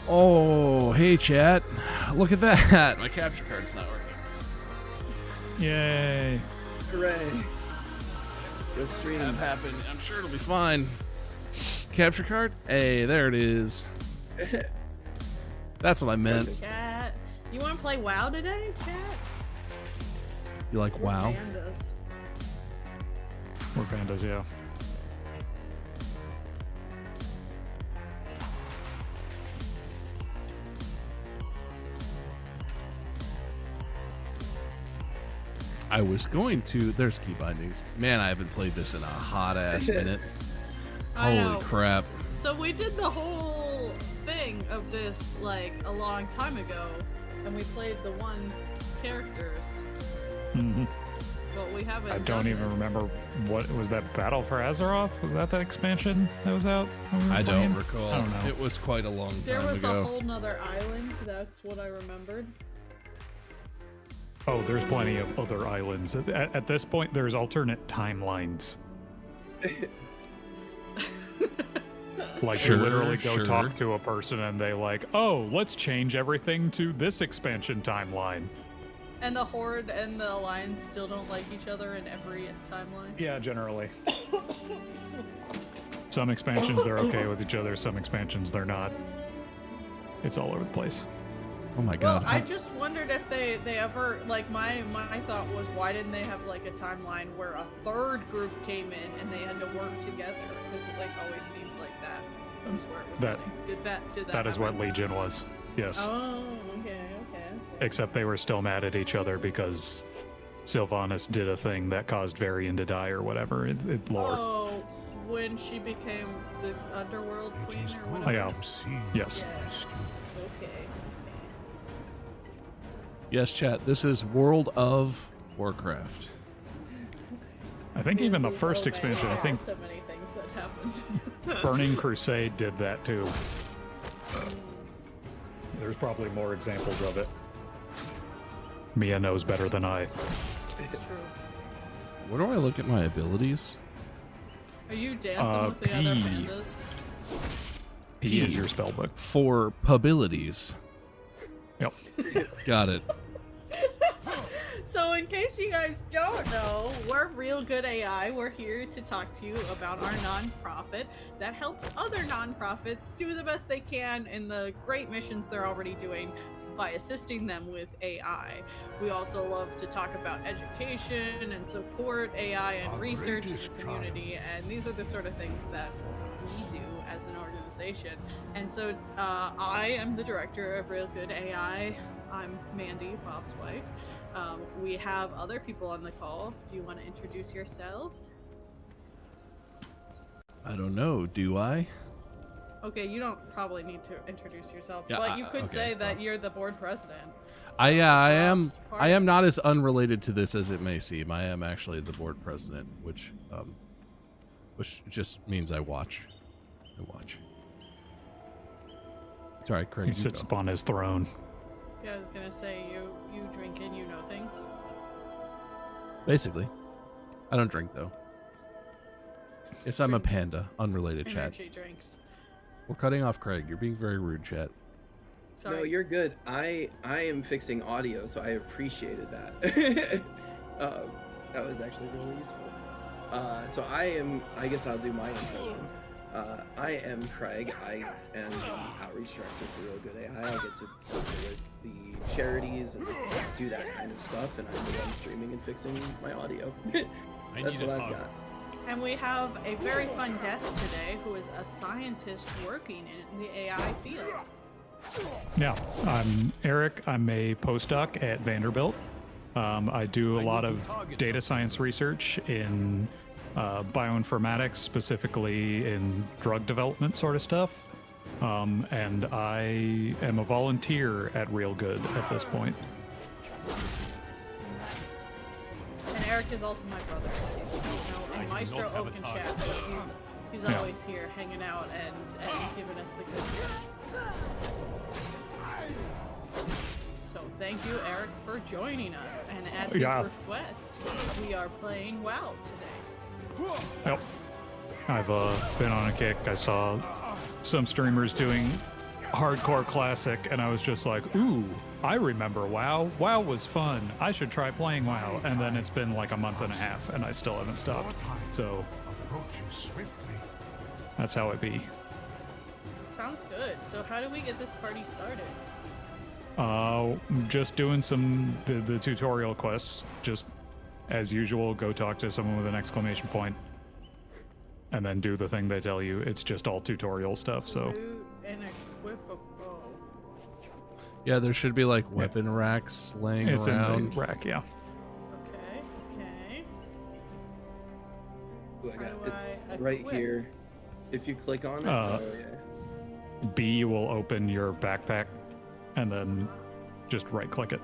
Oh, hey, chat. Look at that. My capture card's not working. Yay. Hooray. Go streams. That happened. I'm sure it'll be fine. Capture card? Hey, there it is. That's what I meant. Chat. You want to play WoW today, chat? You like WoW? Pandas. We're pandas, yeah. I was going to. There's key bindings. Man, I haven't played this in a hot ass minute. I know. Holy crap. So we did the whole thing of this like a long time ago, and we played the one characters, Mm-hmm. but we haven't. I don't done even this. remember what was that Battle for Azeroth? Was that the expansion that was out? when we were I playing? don't recall. I don't know. It was quite a long There time was a ago. whole nother island. That's what I remembered. Oh, there's plenty of other islands. At this point, there's alternate timelines. Like Sure, you literally go sure. talk to a person and they like, oh, let's change everything to this expansion timeline. And the Horde and the Alliance still don't like each other in every timeline. Yeah, generally. Some expansions they're okay with each other, some expansions they're not. It's all over the place. Oh my Well, god. I just wondered if they ever, like, my thought was, why didn't they have like a timeline where a third group came in and they had to work together? Because it like always seems like that was where it was That- heading. Did that That is what happen? Legion was. Yes. Oh, okay. Except they were still mad at each other because Sylvanas did a thing that caused Varian to die or whatever. It lore. Oh, when she became the underworld queen or Oh, whatever. yeah. Yes. Yeah. Okay. Yes, chat. This is World of Warcraft. I think even the This is first so expansion, I many- think so many things that happened. Burning Crusade did that too. There's probably more examples of it. Mia knows better than I. It's true. Where do I look at my abilities? Are you dancing with the other P. pandas? P is your spellbook. For pabilities. Yep. Got it. So in case you guys don't know, we're Real Good AI. We're here to talk to you about our nonprofit that helps other nonprofits do the best they can in the great missions they're already doing by assisting them with AI. We also love to talk about education and support AI and research in the community, and these are the sort of things that we do as an organization. And so I am the director of Real Good AI. I'm Mandy, Bob's wife. We have other people on the call. Do you want to introduce yourselves? I don't know. Do I? Okay, you don't probably need to introduce yourself, Yeah, but you could okay, say that well. you're the board president. I am. Bob's part- I am not as unrelated to this as it may seem. I am actually the board president, which just means I watch. Sorry, Craig. He you sits go. upon his throne. Yeah, I was gonna say you drink and you know things. Basically, I don't drink though. Yes, I'm a panda. Unrelated, chat. Energy drinks. We're cutting off Craig. You're being very rude, chat. Sorry. No, you're good. I am fixing audio, so I appreciated that. That was actually really useful. So I guess I'll do my info then. I am Craig. I am the outreach director for Real Good AI. I get to work with the charities and do that kind of stuff, and I'm the one streaming and fixing my audio. That's what I've got. And we have a very fun guest today who is a scientist working in the AI field. Yeah, I'm Eric. I'm a postdoc at Vanderbilt. I do a lot of data science research in bioinformatics, specifically in drug development sort of stuff. And I am a volunteer at Real Good at this point. And Eric is also my brother, in case you don't know, and Maestro Oak in chat. So he's Yeah. always here hanging out and giving us the good tips. So thank you, Eric, for joining us. And at his Yeah. request, we are playing WoW today. Yep. I've been on a kick. I saw some streamers doing hardcore classic, and I was just like, ooh, I remember WoW. WoW was fun. I should try playing WoW. And then it's been like a month and a half, and I still haven't stopped. So that's how it be. Sounds good. So how do we get this party started? Just doing the tutorial quests. Just as usual, go talk to someone with an exclamation point, and then do the thing they tell you. It's just all tutorial stuff. So Loot and equip a bow. Yeah, there should be like weapon racks laying it's around. in the rack. Yeah. Okay. Ooh, I How got do it I right equip? here. If you click on it, Uh, oh yeah. B will open your backpack, and then just right click it.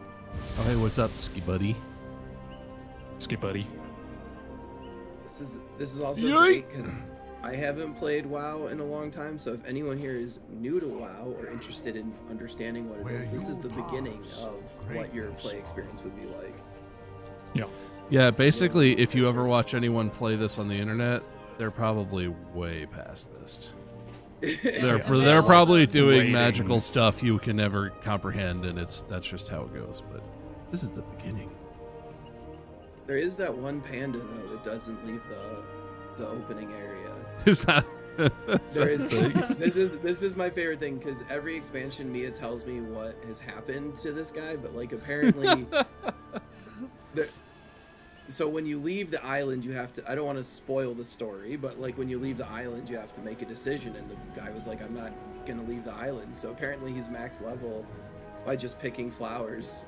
Oh, hey, what's up, Ski Buddy? Skip buddy. This is also Yoink. great because I haven't played WoW in a long time. So if anyone here is new to WoW or interested in understanding what it is, this is the beginning of what your play experience would be like. Yeah. Yeah, basically, if you ever watch anyone play this on the internet, they're probably way past this. They're And they they're also- probably doing Waiting. magical stuff you can never comprehend, and that's just how it goes. But this is the beginning. There is that one panda though that doesn't leave the opening area. Is that There is this is my favorite thing because every expansion Mia tells me what has happened to this guy, but like apparently so when you leave the island you have to, I don't want to spoil the story, but like when you leave the island you have to make a decision, and the guy was like, I'm not gonna leave the island. So apparently he's max level by just picking flowers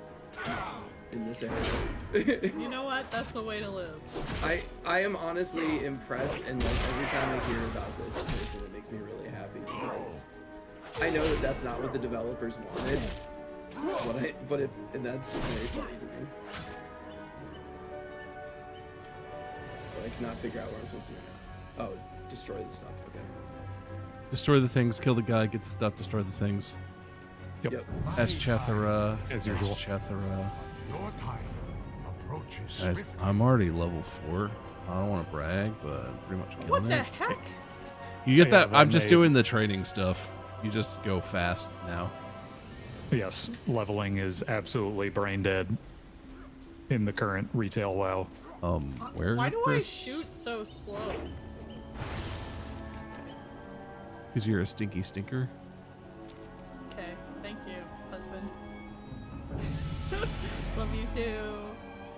in this area. You know what? That's a way to live. I am honestly impressed, and like every time I hear about this person, it makes me really happy because I know that that's not what the developers wanted, and that's very funny to me. But I cannot figure out what I'm supposed to do now. Oh, destroy the stuff. Okay. Destroy the things, kill the guy, get the stuff, destroy the things. Yep. As Chethara. As usual. Chethara. Your time approaches Guys, swiftly. I'm already level 4. I don't want to brag, but I'm pretty much killing What the it. heck? You get I that? have I'm just made- doing the training stuff. You just go fast now. Yes, leveling is absolutely brain dead in the current retail WoW. Where? Why do I Chris? shoot so slow? Because you're a stinky stinker. Okay, thank you, husband. Love you too.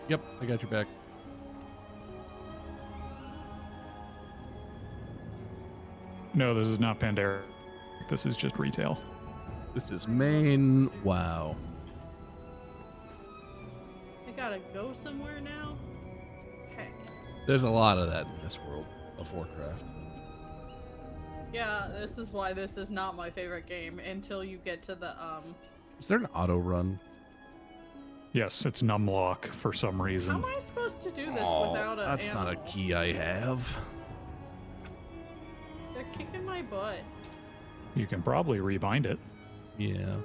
Yep, I got your back. No, this is not Pandora. This is just retail. This is main. Wow. I gotta go somewhere now? Heck. There's a lot of that in this world of Warcraft. Yeah, this is why this is not my favorite game until you get to the, Is there an auto run? Yes, it's numlock for some How reason. am I supposed to do this Oh, without a that's not a animal? key I have. They're kicking my butt. You can probably rebind it. Yeah.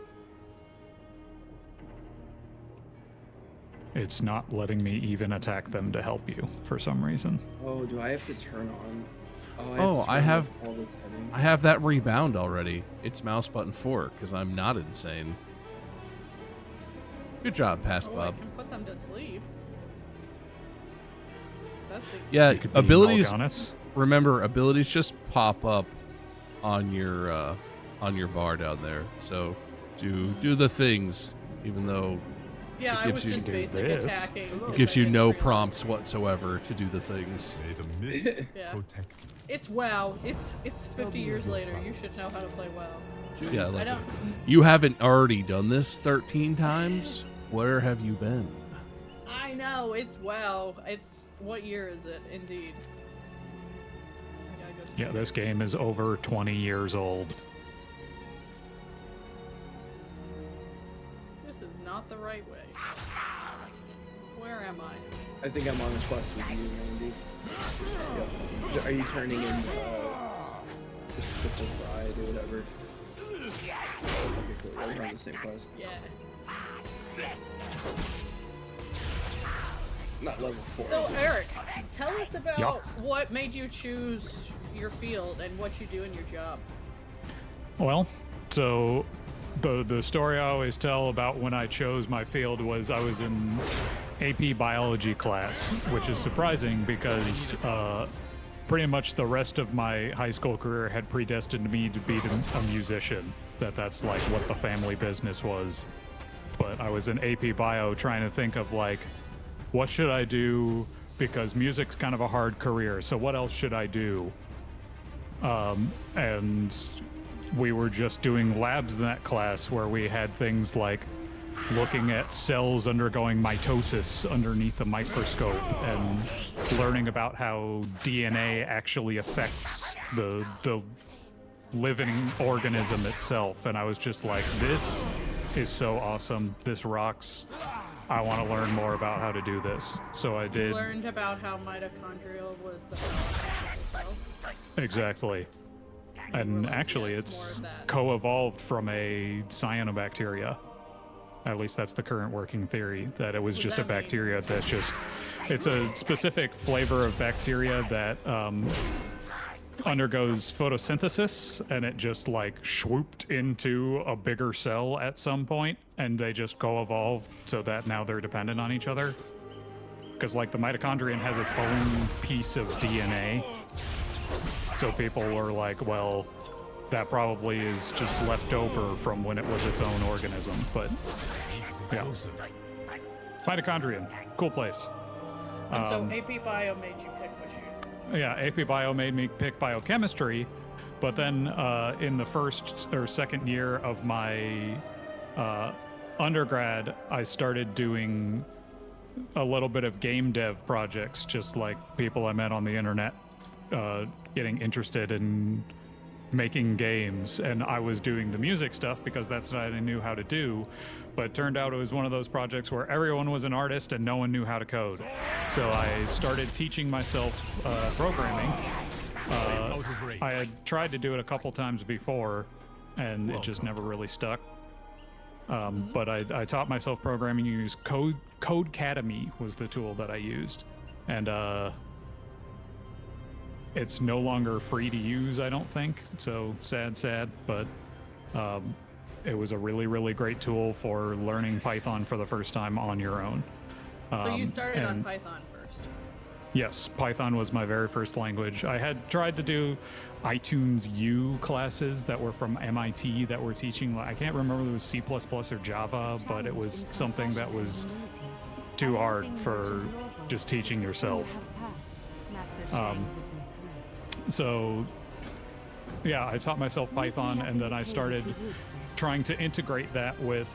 It's not letting me even attack them to help you for some reason. Oh, do I have to turn on? Oh, I have- all the settings. I have that rebound already. It's mouse button 4 because I'm not insane. Good job, Pass Oh, Bob. I can put them to sleep. That's a Yeah, You could be abilities. Mal'Ganis. Remember, abilities just pop up on your bar down there. So do the things, even though Yeah, It I gives was you just do basic this. attacking. it 'cause gives I you didn't no realize. prompts whatsoever to do the things. May the mist Yeah. protect you. It's WoW. It's 50 years later. You should know how to play WoW. Yeah, I like, don't. you haven't already done this 13 times? Where have you been? I know it's WoW. It's what year is it? Indeed. I gotta go Yeah, this game is over 20 years old. This is not the right way. Where am I? I think I'm on a quest with you, Randy. Yep. Are you turning in the Stifle Bride or whatever? Okay, cool. Yeah, we're on the same quest. Yeah. Not level 4. So Eric, tell us about Yeah. what made you choose your field and what you do in your job. Well, so the story I always tell about when I chose my field was I was in AP biology class, which is surprising because pretty much the rest of my high school career had predestined me to be a musician. That's like what the family business was. But I was in AP bio trying to think of like, what should I do? Because music's kind of a hard career. So what else should I do? And we were just doing labs in that class where we had things like looking at cells undergoing mitosis underneath a microscope and learning about how DNA actually affects the living organism itself. And I was just like, this is so awesome. This rocks. I want to learn more about how to do this. So I did. Learned about how mitochondrial was the cell. Exactly. And actually, Yes, it's more of that. co-evolved from a cyanobacteria. At least that's the current working theory, that it was What just does a that mean? bacteria that's just... It's a specific flavor of bacteria that undergoes photosynthesis, and it just like swooped into a bigger cell at some point, and they just co-evolved so that now they're dependent on each other. Because like the mitochondrion has its own piece of DNA, So people were like, well, that probably is just left over from when it was its own organism. But yeah, mitochondrion, cool place. And so AP Bio made you pick what you. Yeah, AP Bio made me pick biochemistry, but then in the first or second year of my undergrad, I started doing a little bit of game dev projects, just like people I met on the internet, getting interested in making games. And I was doing the music stuff because that's what I knew how to do. But it turned out it was one of those projects where everyone was an artist and no one knew how to code. So I started teaching myself programming. I had tried to do it a couple times before, and it just never really stuck. But I taught myself programming. You use Codecademy was the tool that I used, and it's no longer free to use, I don't think. So sad, but it was a really, really great tool for learning Python for the first time on your own. So you started on Python first. Yes, Python was my very first language. I had tried to do iTunes U classes that were from MIT that were teaching, I can't remember if it was C++ or Java, but it was something that was too hard for just teaching yourself. So yeah, I taught myself Python, and then I started trying to integrate that with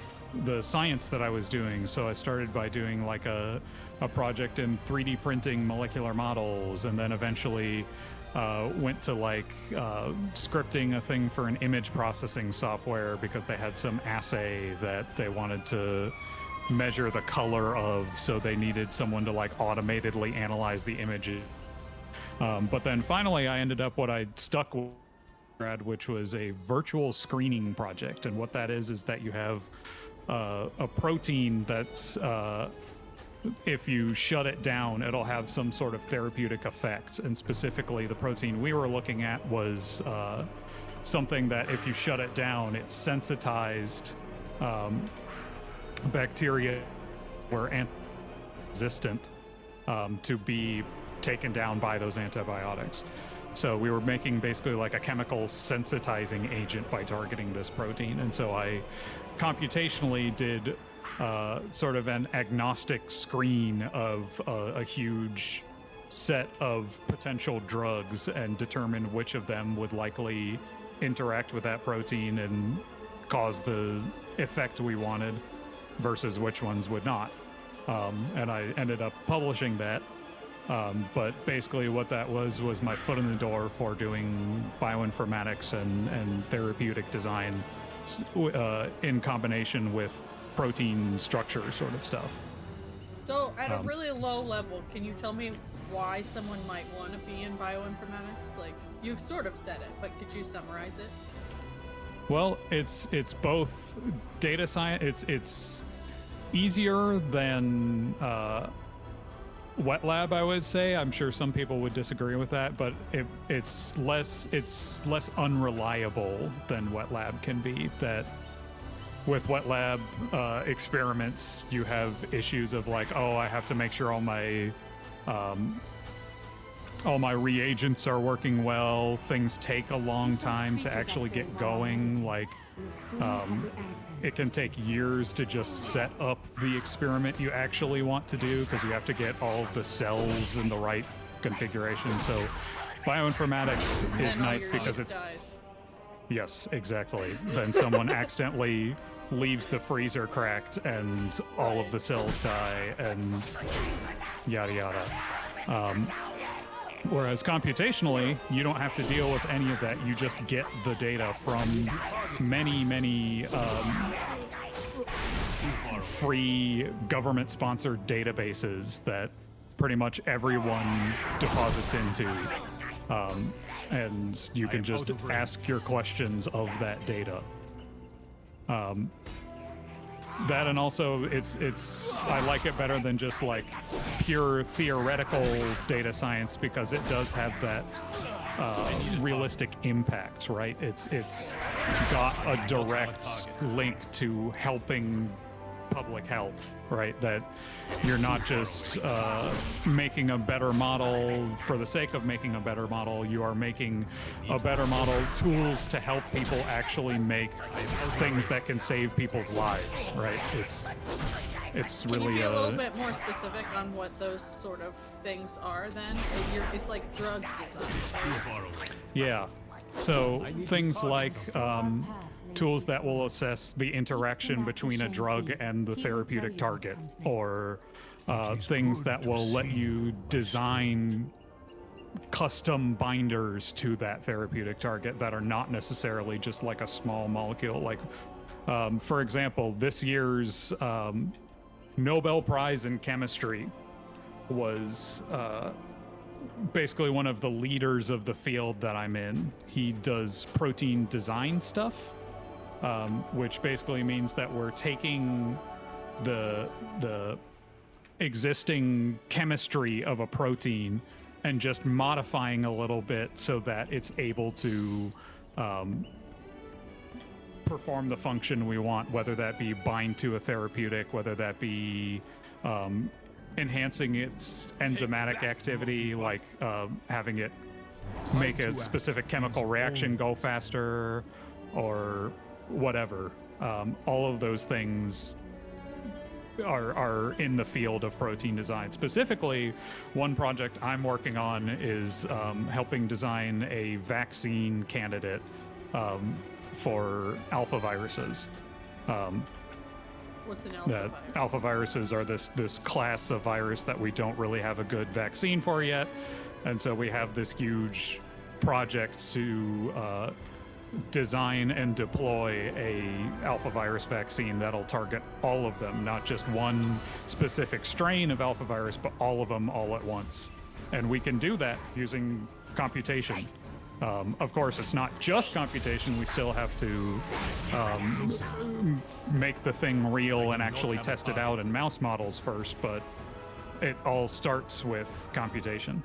the science that I was doing. So I started by doing like a project in 3D printing molecular models, and then eventually went to like scripting a thing for an image processing software because they had some assay that they wanted to measure the color of, so they needed someone to like automatically analyze the images. But then finally I ended up what I stuck with, which was a virtual screening project. And what that is that you have a protein that's if you shut it down, it'll have some sort of therapeutic effect. And specifically, the protein we were looking at was something that if you shut it down, it sensitized bacteria were resistant to be taken down by those antibiotics. So we were making basically like a chemical sensitizing agent by targeting this protein. And so I computationally did sort of an agnostic screen of a huge set of potential drugs and determine which of them would likely interact with that protein and cause the effect we wanted versus which ones would not. And I ended up publishing that. But basically what that was my foot in the door for doing bioinformatics and therapeutic design in combination with protein structure sort of stuff. So at a really low level, can you tell me why someone might want to be in bioinformatics? Like, you've sort of said it, but could you summarize it? Well, it's both data science. It's easier than wet lab, I would say. I'm sure some people would disagree with that, but it's less unreliable than wet lab can be. That with wet lab experiments, you have issues of like, oh, I have to make sure all my reagents are working well. Things take a long time to actually get going. Like, it can take years to just set up the experiment you actually want to do because you have to get all of the cells in the right configuration. So bioinformatics is nice because it's... Dies. Yes, exactly. Then someone accidentally leaves the freezer cracked and all of the cells die and yada yada. Whereas computationally, you don't have to deal with any of that. You just get the data from many free government-sponsored databases that pretty much everyone deposits into. And you can just ask your questions of that data. That, and also it's I like it better than just like pure theoretical data science because it does have that realistic impact, right? It's got a direct link to helping public health, right? That you're not just making a better model for the sake of making a better model. You are making a better model, tools to help people actually make things that can save people's lives, right? It's Can really you be a little bit more specific on what those sort of things are then? It's like drug design. Right? yeah. So things like tools that will assess the interaction between a drug and the therapeutic target, or things that will let you design custom binders to that therapeutic target that are not necessarily just like a small molecule. Like, for example, this year's Nobel Prize in Chemistry was basically one of the leaders of the field that I'm in. He does protein design stuff, which basically means that we're taking the existing chemistry of a protein and just modifying a little bit so that it's able to perform the function we want, whether that be bind to a therapeutic, whether that be enhancing its enzymatic activity, like having it make a specific chemical reaction go faster, or whatever. All of those things are in the field of protein design. Specifically, one project I'm working on is helping design a vaccine candidate for alpha viruses. What's an alpha That virus? alpha viruses are this class of virus that we don't really have a good vaccine for yet, and so we have this huge project to design and deploy a alpha virus vaccine that'll target all of them, not just one specific strain of alpha virus, but all of them all at once. And we can do that using computation. Of course, it's not just computation. We still have to make the thing real and actually test it out in mouse models first, but it all starts with computation.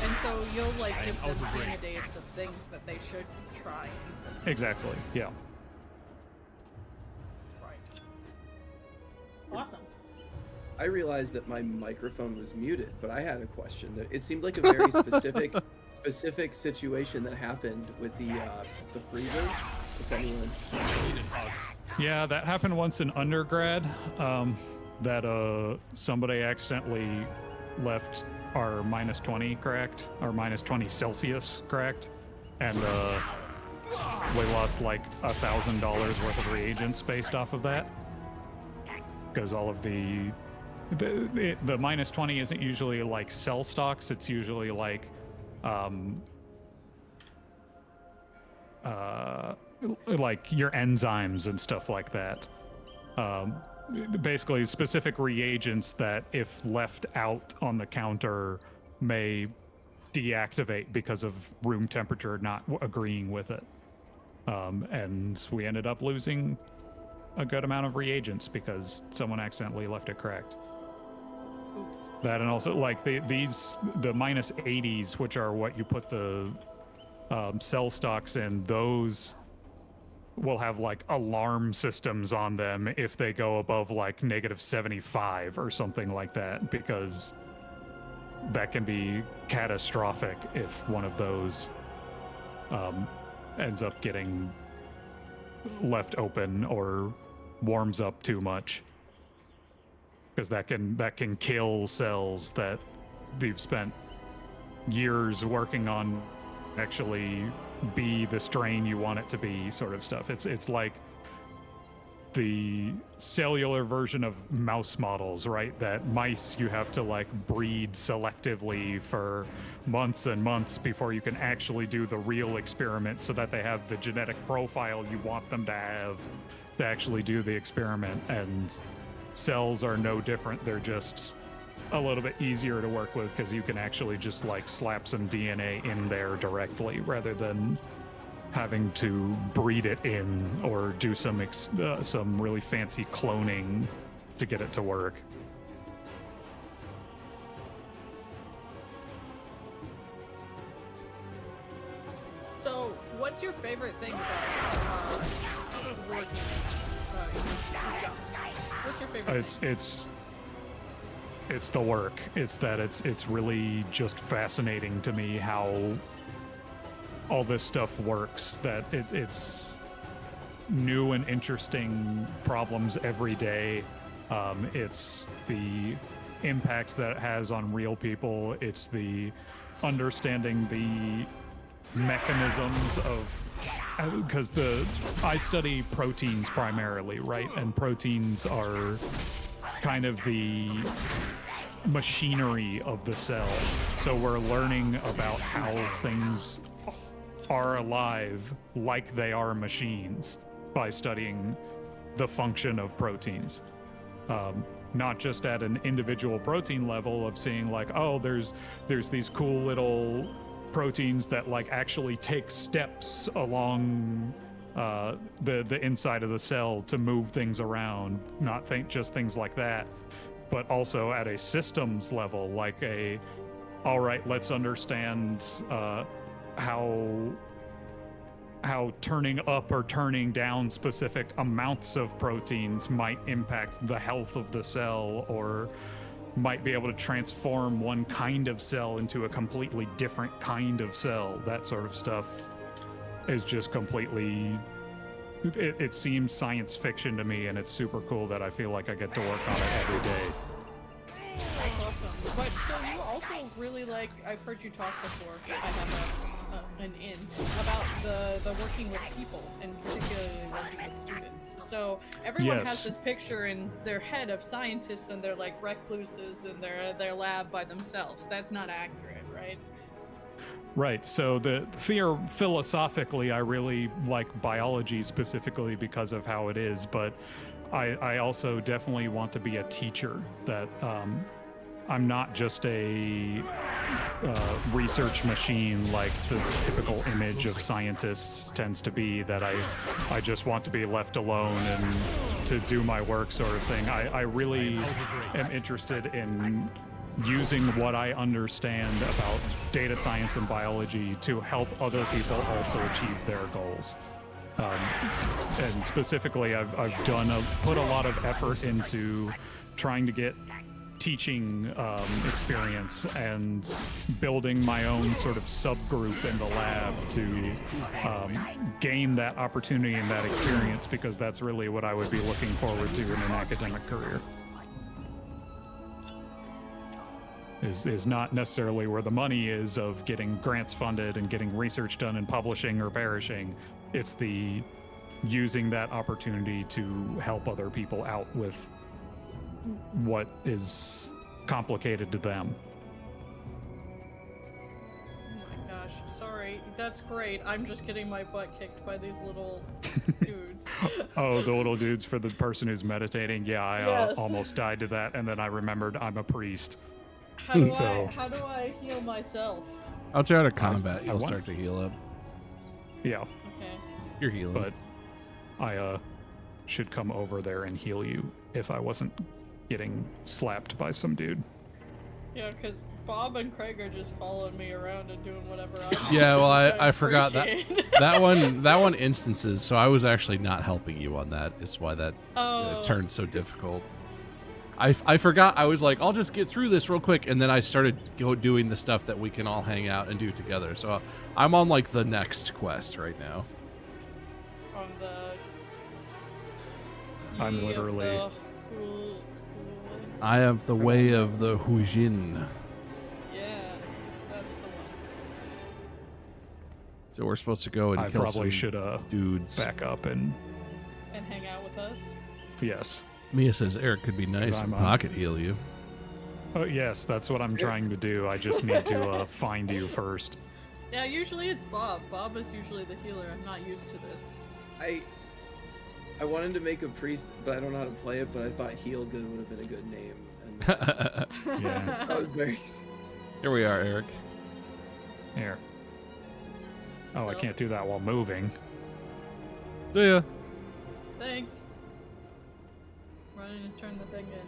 And so you'll like give them candidates of things that they should try. Exactly, yeah. Right. Awesome. I realized that my microphone was muted, but I had a question. It seemed like a very specific situation that happened with the freezer. If anyone, Yeah, that happened once in undergrad, that somebody accidentally left our -20 cracked, our -20 Celsius cracked, and we lost like $1,000 worth of reagents based off of that, because all of the -20 isn't usually like cell stocks. It's usually like your enzymes and stuff like that. Basically specific reagents that if left out on the counter may deactivate because of room temperature not agreeing with it. And we ended up losing a good amount of reagents because someone accidentally left it cracked. Oops. That, and also like the -80s, which are what you put the cell stocks in, those will have like alarm systems on them if they go above like -75 or something like that, because that can be catastrophic if one of those ends up getting left open or warms up too much, because that can kill cells that they've spent years working on actually be the strain you want it to be, sort of stuff. It's like the cellular version of mouse models, right? That mice, you have to like breed selectively for months and months before you can actually do the real experiment so that they have the genetic profile you want them to have to actually do the experiment. And cells are no different. They're just a little bit easier to work with because you can actually just like slap some DNA in there directly rather than having to breed it in or do some really fancy cloning to get it to work. So, what's your favorite thing about reward you in your job? What's your favorite? It's the work. It's that it's really just fascinating to me how all this stuff works. That it's new and interesting problems every day. It's the impacts that it has on real people. It's the understanding the mechanisms of, because I study proteins primarily, right? And proteins are kind of the machinery of the cell. So we're learning about how things are alive like they are machines by studying the function of proteins. Not just at an individual protein level of seeing like, oh, there's these cool little proteins that like actually take steps along the inside of the cell to move things around, not just things like that, but also at a systems level, like all right, let's understand how turning up or turning down specific amounts of proteins might impact the health of the cell, or might be able to transform one kind of cell into a completely different kind of cell. That sort of stuff is just completely, it seems science fiction to me, and it's super cool that I feel like I get to work on it every day. That's awesome. But so you also really like, I've heard you talk before, I have an in, about the working with people, and particularly working with students. So everyone has this picture in their head of scientists and they're like recluses in their lab by themselves. That's not accurate, right? Right. So philosophically, I really like biology specifically because of how it is, but I also definitely want to be a teacher. That I'm not just a research machine like the typical image of scientists tends to be, that I just want to be left alone and to do my work sort of thing. I really am interested in using what I understand about data science and biology to help other people also achieve their goals. And specifically, I've put a lot of effort into trying to get teaching experience and building my own sort of subgroup in the lab to gain that opportunity and that experience, because that's really what I would be looking forward to in an academic career. Is not necessarily where the money is of getting grants funded and getting research done and publishing or perishing. It's the using that opportunity to help other people out with what is complicated to them. Oh my gosh, sorry. That's great. I'm just getting my butt kicked by these little dudes. Oh, the little dudes for the person who's meditating. Yeah, I almost died to that, and then I remembered I'm a priest. How do I heal myself? Outside of combat, you'll start to heal up. Yeah. Okay. You're healing. But I should come over there and heal you if I wasn't getting slapped by some dude. Yeah, because Bob and Craig are just following me around and doing whatever I Yeah, well, I forgot that that one instances, so I was actually not helping you on that. Is why that turned so difficult. I forgot. I was like, I'll just get through this real quick, and then I started doing the stuff that we can all hang out and do together. So I'm on like the next quest right now. On the... I'm literally... I have the way of the Huijin. Yeah, that's the one. So we're supposed to go and kill some dudes. Back up and hang out with us. Yes. Mia says Eric could be nice and pocket heal you. Oh yes, that's what I'm trying to do. I just need to find you first. Yeah, usually it's Bob. Bob is usually the healer. I'm not used to this. I wanted to make a priest, but I don't know how to play it, but I thought Heal Good would have been a good name. And Yeah. I was very... Here we are, Eric. Here. Oh, I can't do that while moving. See ya. Thanks. Running to turn the thing in.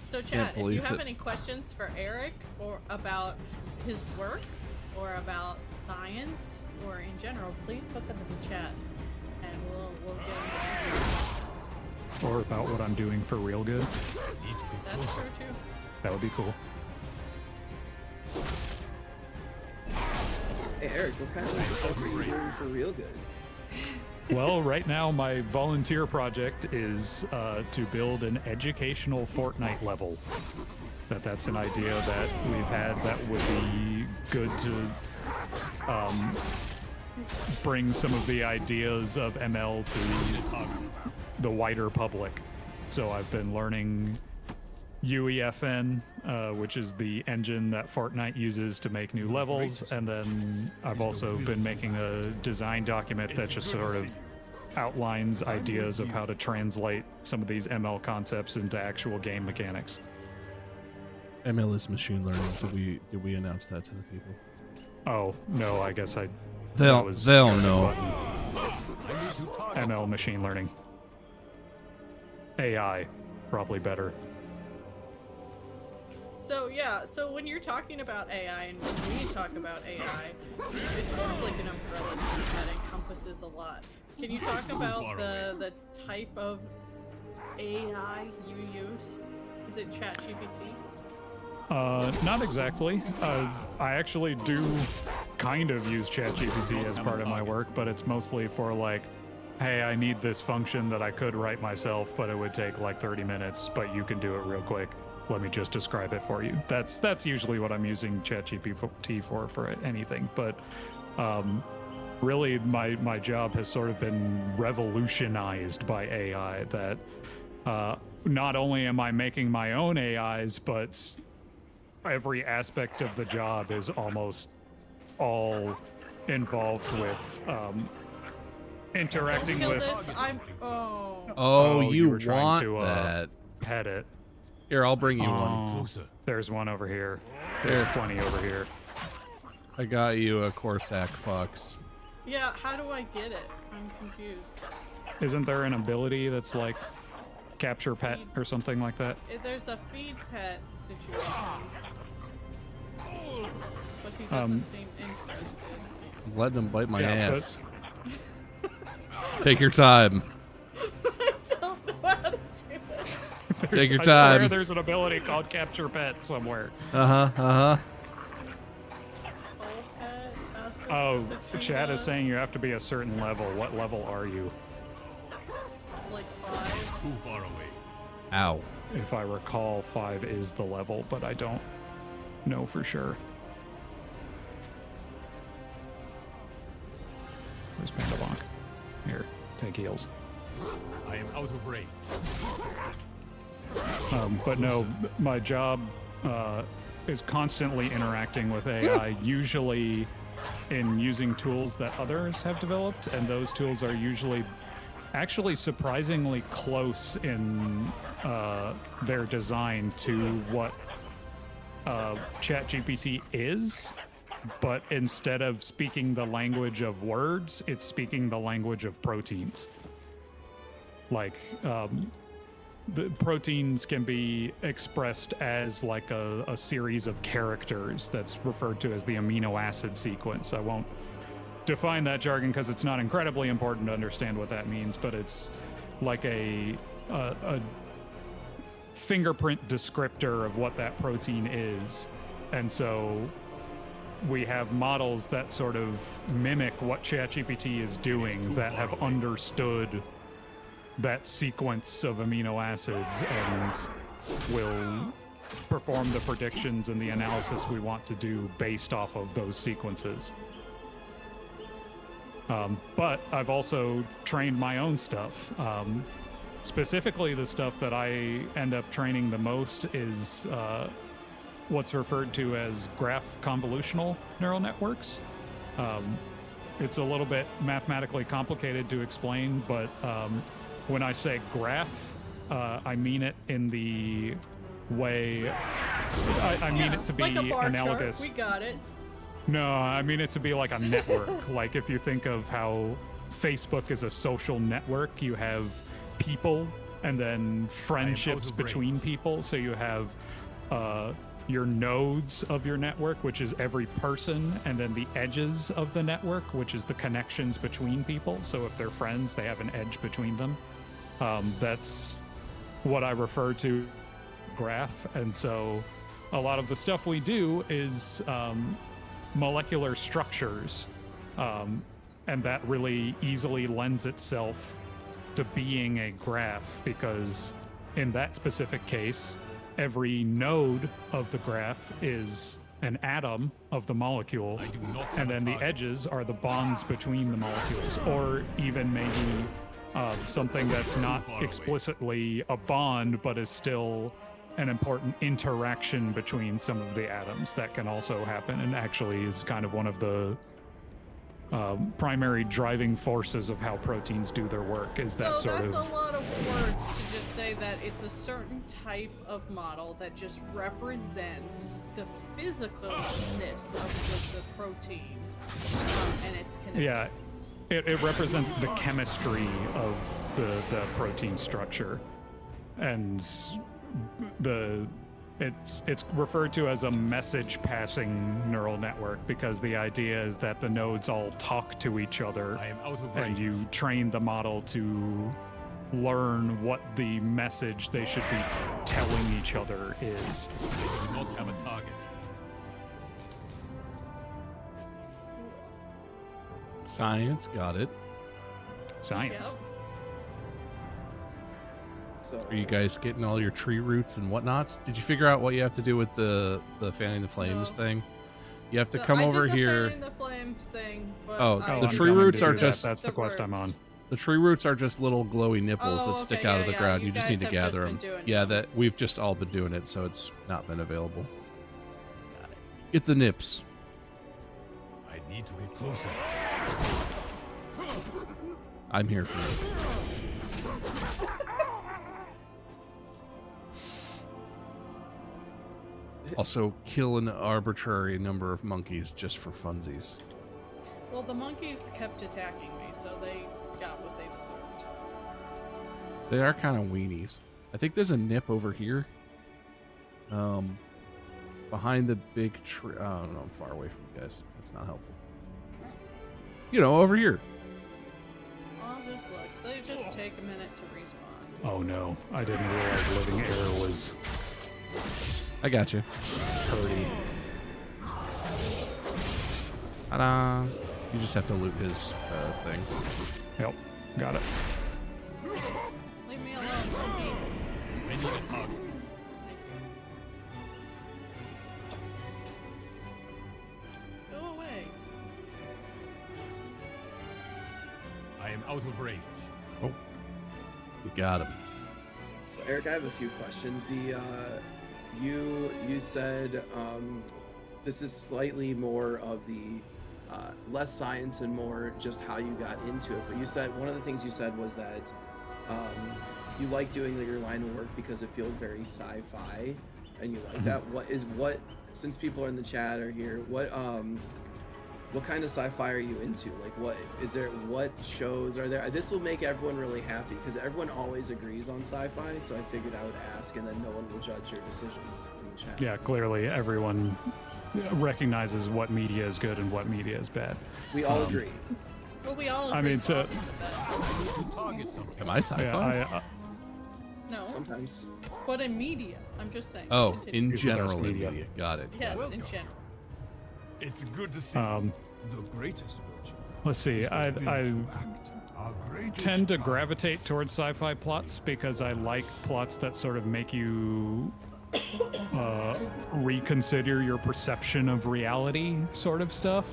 So chat, if you have any questions for Eric or about his work, or about science or in general, please put them in the chat, and we'll get into answers. Or about what I'm doing for real good. That's true too. That would be cool. Hey Eric, what kind of stuff are you doing for real good? Well, right now my volunteer project is to build an educational Fortnite level. That's an idea that we've had that would be good to bring some of the ideas of ML to the wider public. So I've been learning UEFN, which is the engine that Fortnite uses to make new levels, and then I've also been making a design document that just sort of outlines ideas of how to translate some of these ML concepts into actual game mechanics. ML is machine learning. Did we announce that to the people? Oh no, I guess They'll know. ML machine learning. AI, probably better. So yeah, so when you're talking about AI and when we talk about AI, it's sort of like an umbrella term that encompasses a lot. Can you talk about the type of AI you use? Is it ChatGPT? Not exactly. I actually do kind of use ChatGPT as part of my work, but it's mostly for like, hey, I need this function that I could write myself, but it would take like 30 minutes, but you can do it real quick. Let me just describe it for you. That's usually what I'm using ChatGPT for anything. But really, my job has sort of been revolutionized by AI. That not only am I making my own AIs, but every aspect of the job is almost all involved with interacting Kill with. this. Oh, you were trying want to that? pet it. Here, I'll bring you one. Oh, Closer. there's one over here. There's Here. plenty over here. I got you a Corsac Fox. Yeah, how do I get it? I'm confused. Isn't there an ability that's like capture pet or something like that? There's a feed pet situation, but he doesn't seem interested. I'm letting him bite my Yeah, ass. Take your time. I don't know how to do it. Take your I swear time. there's an ability called capture pet somewhere. Uh-huh. Full pet, aspect Oh, of the chat cheetah, is saying you have to be a certain level. What level are you? like 5. Too far away. Ow. If I recall, 5 is the level, but I don't know for sure. Where's Pandabonk? Here, take heals. I am out of range. But no, my job is constantly interacting with AI, usually in using tools that others have developed, and those tools are usually actually surprisingly close in their design to what ChatGPT is, but instead of speaking the language of words, it's speaking the language of proteins. Like, the proteins can be expressed as like a series of characters that's referred to as the amino acid sequence. I won't define that jargon because it's not incredibly important to understand what that means, but it's like a fingerprint descriptor of what that protein is. And so we have models that sort of mimic what ChatGPT is doing that have understood that sequence of amino acids and will perform the predictions and the analysis we want to do based off of those sequences. But I've also trained my own stuff. Specifically, the stuff that I end up training the most is what's referred to as graph convolutional neural networks. It's a little bit mathematically complicated to explain, but when I say graph, I mean it in the way I mean it to be like a bar analogous. chart. We got it. No, I mean it to be like a network. Like if you think of how Facebook is a social network, you have people and then friendships of range. between people. So you have your nodes of your network, which is every person, and then the edges of the network, which is the connections between people. So if they're friends, they have an edge between them. That's what I refer to graph. And so a lot of the stuff we do is molecular structures, and that really easily lends itself to being a graph, because in that specific case, every node of the graph is an atom of the molecule, and then the edges are the bonds between the molecules, or even maybe something that's not explicitly a bond, but is still an important interaction between some of the atoms. That can also happen, and actually is kind of one of the primary driving forces of how proteins do their work, is that so sort of... that's a lot of words to just say that it's a certain type of model that just represents the physicalness of the protein and its connections. Yeah, it represents the chemistry of the protein structure, and it's referred to as a message passing neural network, because the idea is that the nodes all talk to each other, I am out of and range. you train the model to learn what the message they should be telling each other is. I do not have a target. Science, got it. Science. Yep. So Are you guys getting all your tree roots and whatnots? Did you figure out what you have to do with the fanning the flames No. thing? You have to come over I did here. the fanning the flames thing, but Oh, I the I'm tree going roots to are do that. just- That's the quest I'm on. The tree roots are just little glowy nipples Oh, that stick okay, out of the yeah, ground. you You just guys need to have just gather been them. doing Yeah, it. that we've just all been doing it, so it's not been available. Got it. Get the nips. I need to get closer. I'm here for it. Also, kill an arbitrary number of monkeys just for funsies. Well, the monkeys kept attacking me, so they got what they deserved. They are kind of weenies. I think there's a nip over here. Behind the big tree. Oh, no, I'm far away from you guys. That's not helpful. You know, over here. I'll just look. They just take a minute to respawn. Oh no, I didn't realize living air was I got you. hurdy. Ta-da. You just have to loot his thing. Yep, got it. Leave me alone, monkey. I need a target. Thank you. Go away. I am out of range. Oh. You got him. So Eric, I have a few questions. You said this is slightly more of the less science and more just how you got into it. But you said one of the things you said was that you like doing your line of work because it feels very sci-fi, and you like that. What since people in the chat are here, what kind of sci-fi are you into? Like, what shows are there? This will make everyone really happy because everyone always agrees on sci-fi. So I figured I would ask, and then no one will judge your decisions in the chat. Yeah, clearly everyone recognizes what media is good and what media is bad. We all agree. Well, we all. I agree mean, so- Bob is the best. Target something. Am I sci-fi? Yeah, No, Sometimes. but in media, I'm just saying. Oh, Continue. in It's the best general in media. media. Got it. Yes, Got it. in general. It's good to see. The greatest virtue let's see. is the I will to act. Our greatest tend to power. gravitate towards sci-fi plots because I like plots that sort of make you reconsider your perception of reality, sort of stuff.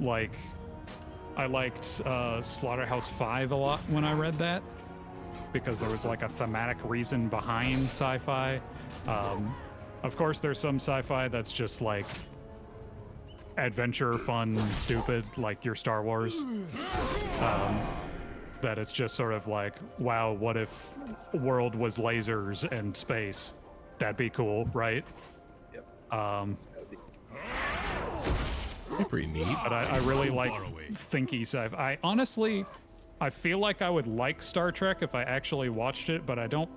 Like, I liked Slaughterhouse-5 a lot when I read that because there was like a thematic reason behind sci-fi. Of course, there's some sci-fi that's just like adventure, fun, stupid, like your Star Wars. That it's just sort of like, wow, what if world was lasers and space? That'd be cool, right? Yep. They're pretty neat. But I really Too like far away. thinky sci-fi. I honestly, I feel like I would like Star Trek if I actually watched it, but I don't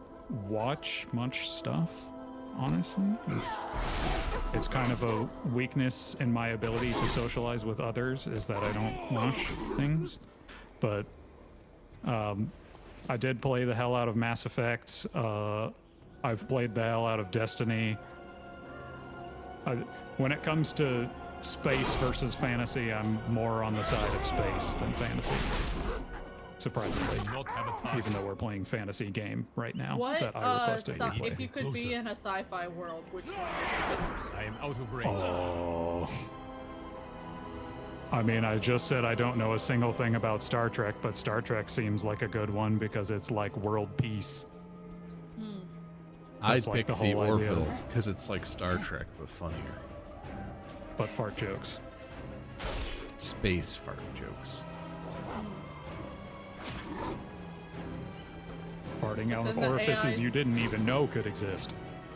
watch much stuff. honestly. It's kind of a weakness in my ability to socialize with others, is that I don't launch things. But I did play the hell out of Mass Effect. I've played the hell out of Destiny. When it comes to space versus fantasy, I'm more on the side of space than fantasy. Surprisingly, Not have a task. even though we're playing fantasy game right now What? that I requested you play. If you could be in a sci-fi world, which one would you choose? I am out of range. Oh. I mean, I just said I don't know a single thing about Star Trek, but Star Trek seems like a good one because it's like world peace. I'd That's like pick the the whole idea. Orville because it's like Star Trek but funnier. But fart jokes. Space fart jokes. Farting out of Then the orifices AIs you didn't even know could exist.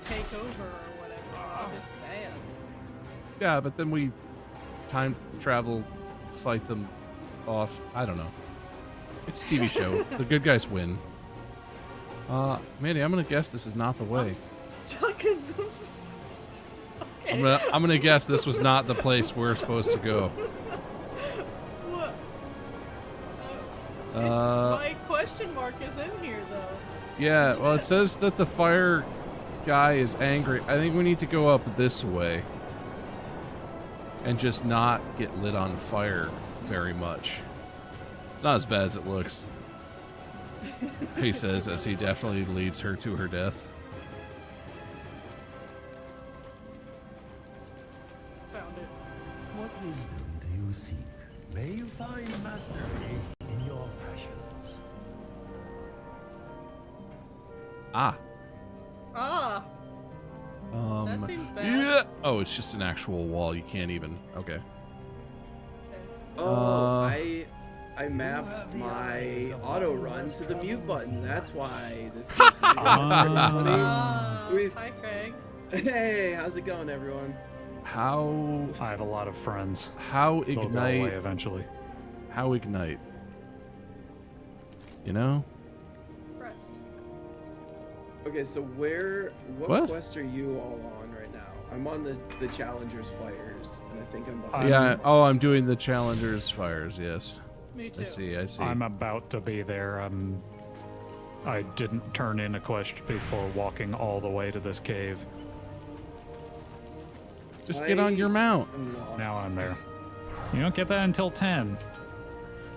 Take over or whatever. If it's bad. Yeah, but then we time travel, fight them off. I don't know. It's a TV show. The good guys win. Mandy, I'm gonna guess this is not the way. I'm stuck in the... Okay. I'm gonna guess this was not the place we're supposed to go. What? My question mark is in here, though. Yeah, well, it says that the fire guy is angry. I think we need to go up this way and just not get lit on fire very much. It's not as bad as it looks, he says, as he definitely leads her to her death. Found it. What wisdom do you seek? May you find mastery in your passions. Ah. Ah! That seems bad. Yeah. Oh, it's just an actual wall. You can't even. Okay. Oh, I mapped my auto run to the mute button. That's why this keeps me Hi, Craig. Hey, how's it going, everyone? How I have a lot of friends. how They'll go away ignite? eventually. How ignite? You know? Press. Okay, so what quest are you all on right now? I'm on the Challenger's Fires, and I think I'm behind. Yeah. Oh, I'm doing the Challengers fires. Yes. Me too. I see. I see. I'm about to be there. I didn't turn in a quest before walking all the way to this cave. Just get on your mount. I'm lost. Now I'm there. You don't get that until 10.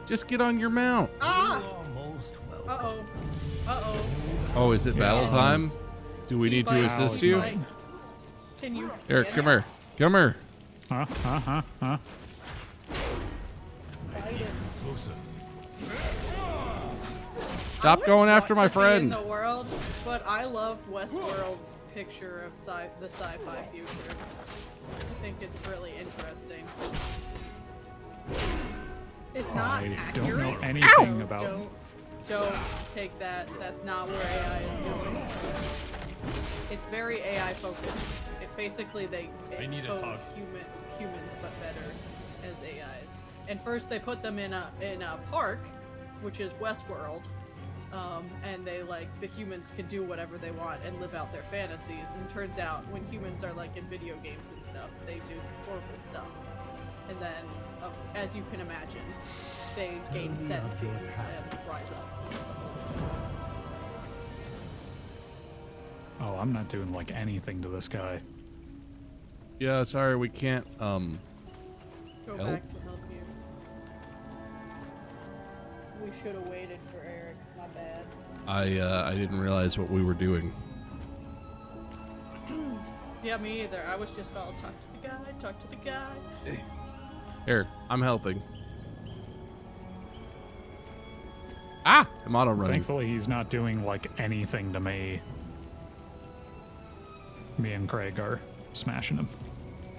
Just get on your mount. Ah! You are most welcome. Uh-oh. Uh-oh. Oh, is it battle time? Do we need to Bite. assist Ow, you? bite. Can you... Eric, come here. Come here. Huh? Closer. Stop going after my In friend. the world, but I love Westworld's picture of the sci-fi future. I think it's really interesting. It's not I accurate. don't know anything Ow! about. Don't take that. That's not where AI is going. It's very AI focused. It basically they I need a code hug. humans but better as AIs. And first they put them in a park, which is Westworld. And they the humans can do whatever they want and live out their fantasies. And turns out when humans are in video games and stuff, they do horrible stuff. And then, as you can imagine, they gain sentience and rise up. Oh, I'm not doing anything to this guy. Yeah, sorry, we can't. Go Help? back to help you. We should have waited for Eric. My bad. I didn't realize what we were doing. Yeah, me either. I was just all talk to the guy, talk to the guy. Here, I'm helping. Ah! I'm auto running. Thankfully, he's not doing anything to me. Me and Craig are smashing him.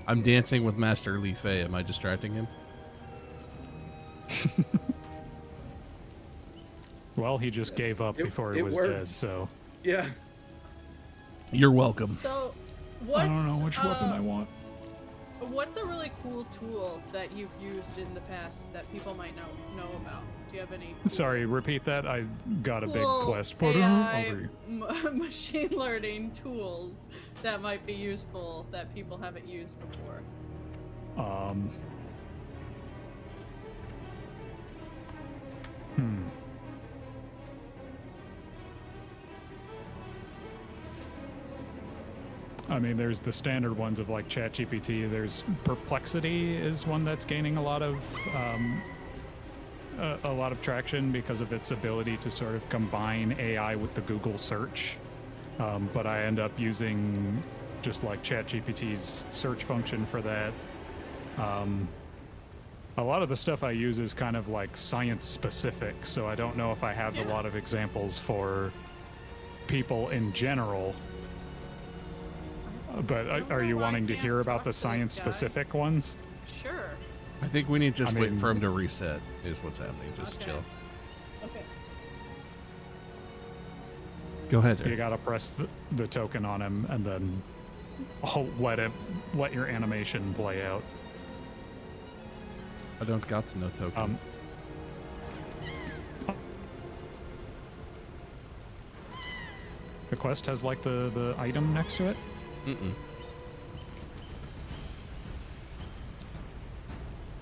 I'm dancing with Master Li Fei. Am I distracting him? Well, he just gave up before he it was worked. dead, so Yeah. You're welcome. So, what's, I don't know which weapon I want. What's a really cool tool that you've used in the past that people might know about? you have any. Sorry, repeat that. I got a big cool quest. AI machine learning tools that might be useful that people haven't used before. I mean, there's the standard ones of like ChatGPT. There's Perplexity is one that's gaining a lot of traction because of its ability to sort of combine AI with the Google search. But I end up using just like ChatGPT's search function for that. A lot of the stuff I use is kind of like science specific, so I don't know if I have a lot of examples for people in general. But are you wanting to hear about the science specific ones? Sure. I think we need to just wait for him to reset is what's happening. Just chill. Okay. Go ahead. You gotta press the token on him and then let your animation play out. I don't got to no token. The quest has like the item next to it.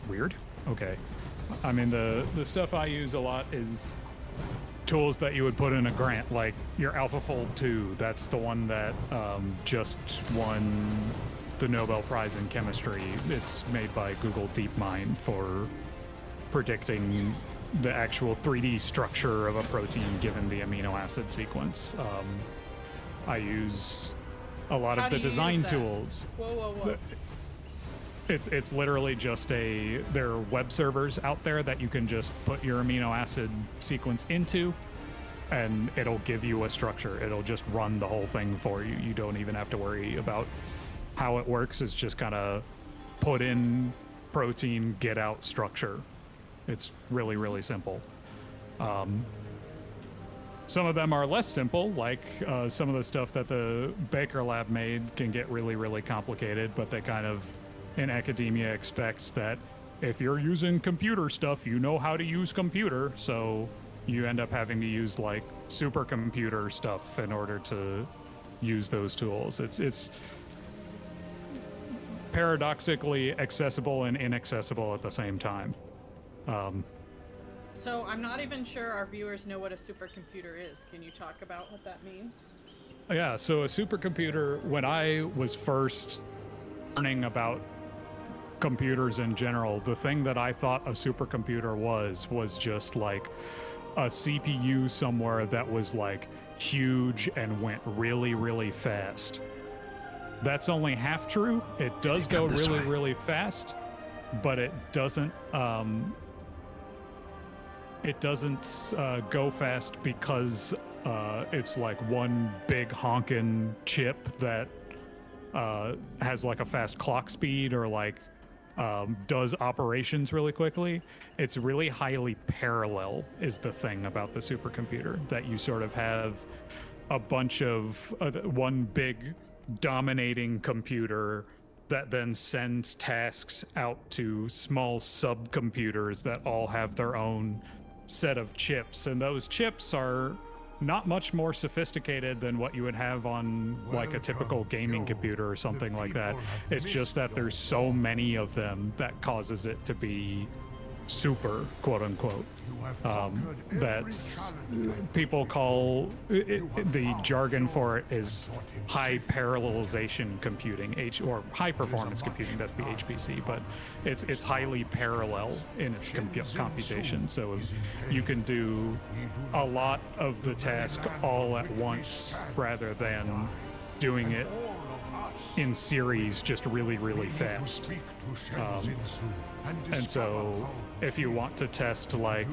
Weird. Okay. I mean, the stuff I use a lot is tools that you would put in a grant, like your AlphaFold 2. That's the one that just won the Nobel Prize in Chemistry. It's made by Google DeepMind for predicting the actual 3D structure of a protein given the amino acid sequence. I use a lot of the design tools. Whoa. It's literally just there are web servers out there that you can just put your amino acid sequence into, and it'll give you a structure. It'll just run the whole thing for you. You don't even have to worry about how it works. It's just kind of put in protein, get out structure. It's really, really simple. Some of them are less simple, like some of the stuff that the Baker Lab made can get really, really complicated, but they kind of, in academia, expects that if you're using computer stuff, you know how to use computer, so you end up having to use like supercomputer stuff in order to use those tools. It's paradoxically accessible and inaccessible at the same time. So I'm not even sure our viewers know what a supercomputer is. Can you talk about what that means? Yeah, so a supercomputer, when I was first learning about computers in general, the thing that I thought a supercomputer was just like a CPU somewhere that was like huge and went really, really fast. That's only half true. It does go really, really fast, but it doesn't go fast because it's like one big honkin' chip that has like a fast clock speed or like does operations really quickly. It's really highly parallel is the thing about the supercomputer, that you sort of have a bunch of one big dominating computer that then sends tasks out to small subcomputers that all have their own set of chips, and those chips are not much more sophisticated than what you would have on like a typical gaming computer or something like that. It's just that there's so many of them that causes it to be super, quote unquote. That's people call it, the jargon for it is high parallelization computing, or high performance computing. That's the HPC, but it's highly parallel in its computation. So you can do a lot of the task all at once rather than doing it in series just really, really fast. And so if you want to test like,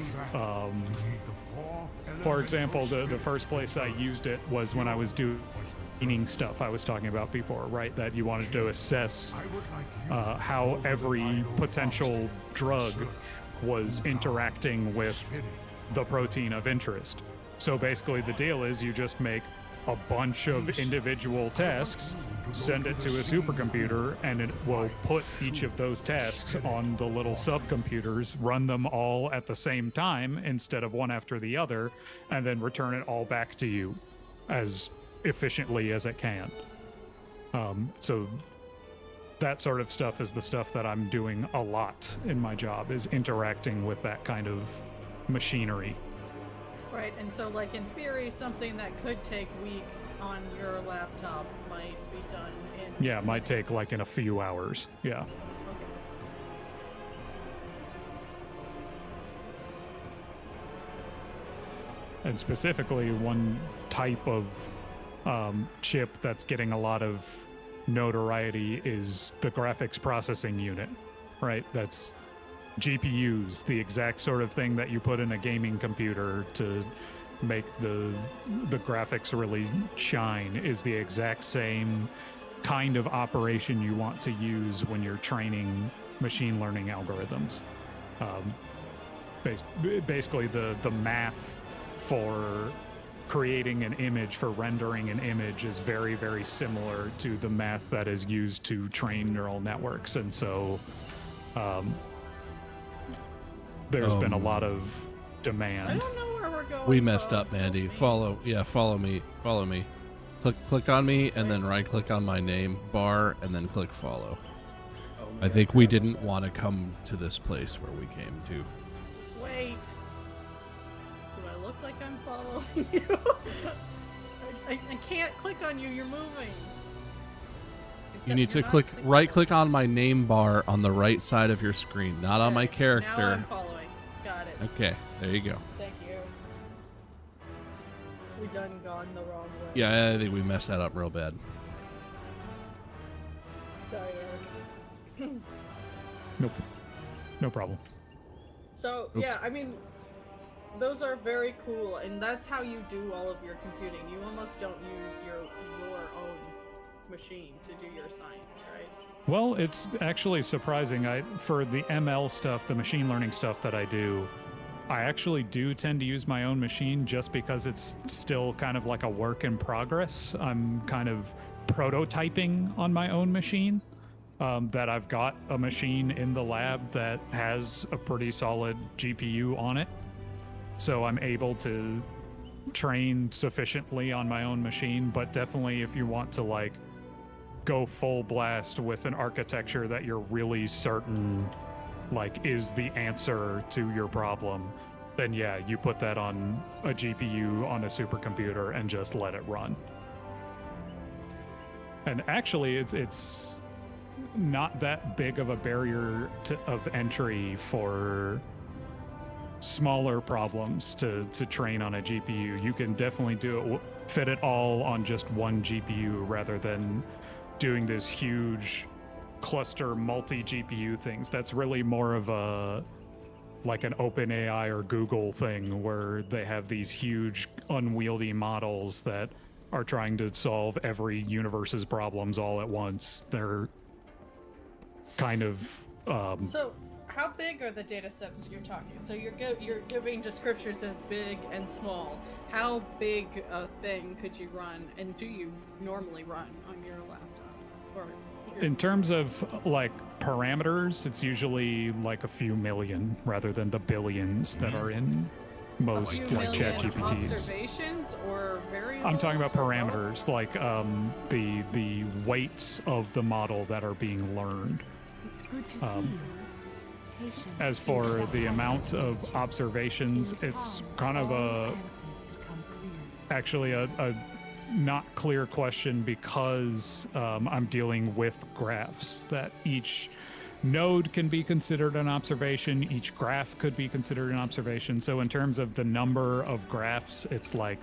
for example, the first place I used it was when I was doing stuff I was talking about before, right? That you wanted to assess how every potential drug was interacting with the protein of interest. So basically the deal is you just make a bunch of individual tasks, send it to a supercomputer, and it will put each of those tasks on the little subcomputers, run them all at the same time instead of one after the other, and then return it all back to you as efficiently as it can. So that sort of stuff is the stuff that I'm doing a lot in my job, is interacting with that kind of machinery. Right, and so like in theory, something that could take weeks on your laptop might be done in Yeah, it might take minutes. like in a few hours. Yeah. Okay. And specifically, one type of chip that's getting a lot of notoriety is the graphics processing unit, right? That's GPUs, the exact sort of thing that you put in a gaming computer to make the graphics really shine, is the exact same kind of operation you want to use when you're training machine learning algorithms. Basically, the math for creating an image, for rendering an image, is very, very similar to the math that is used to train neural networks. And so there's been a lot of I demand. don't know where we're going. We messed Bo. up, Mandy. Help me. Follow me. Click on me, and then right click on my name bar, and then click follow. Oh, I think we didn't want to come to this place where we came to. Wait. Do I look like I'm following you? I can't click on you. You're moving. You need to You're not click clicking. right click on my name bar on the right side of your screen, not on my Okay, Now character. I'm following. Got it. Okay, there you go. Thank you. We done gone the wrong way. Yeah, I think we messed that up real bad. Sorry, Eric. Nope. No problem. So Oops. yeah, I mean, those are very cool, and that's how you do all of your computing. You almost don't use your own machine to do your science, right? Well, it's actually surprising. For the ML stuff, the machine learning stuff that I do, I actually do tend to use my own machine just because it's still kind of like a work in progress. I'm kind of prototyping on my own machine. That I've got a machine in the lab that has a pretty solid GPU on it. So I'm able to train sufficiently on my own machine, but definitely if you want to like go full blast with an architecture that you're really certain like is the answer to your problem, then yeah, you put that on a GPU on a supercomputer and just let it run. And actually it's not that big of a barrier of entry for smaller problems to train on a GPU. You can definitely fit it all on just one GPU rather than doing this huge cluster multi-GPU things. That's really more of a like an OpenAI or Google thing where they have these huge unwieldy models that are trying to solve every universe's problems all at once. They're kind of So, how big are the data sets you're talking? So you're giving descriptors as big and small. How big a thing could you run, and do you normally run on your laptop? Or in terms of like parameters, it's usually like a few million rather than the billions that are in most few like million ChatGPTs. observations or variables? I'm talking about or both? parameters, like the weights of the model that are being learned. It's good to see you. Patience As is for the best amount of strategy. observations, In it's time, kind of all a answers become clear. actually a not clear question because I'm dealing with graphs that each node can be considered an observation, each graph could be considered an observation. So in terms of the number of graphs, it's like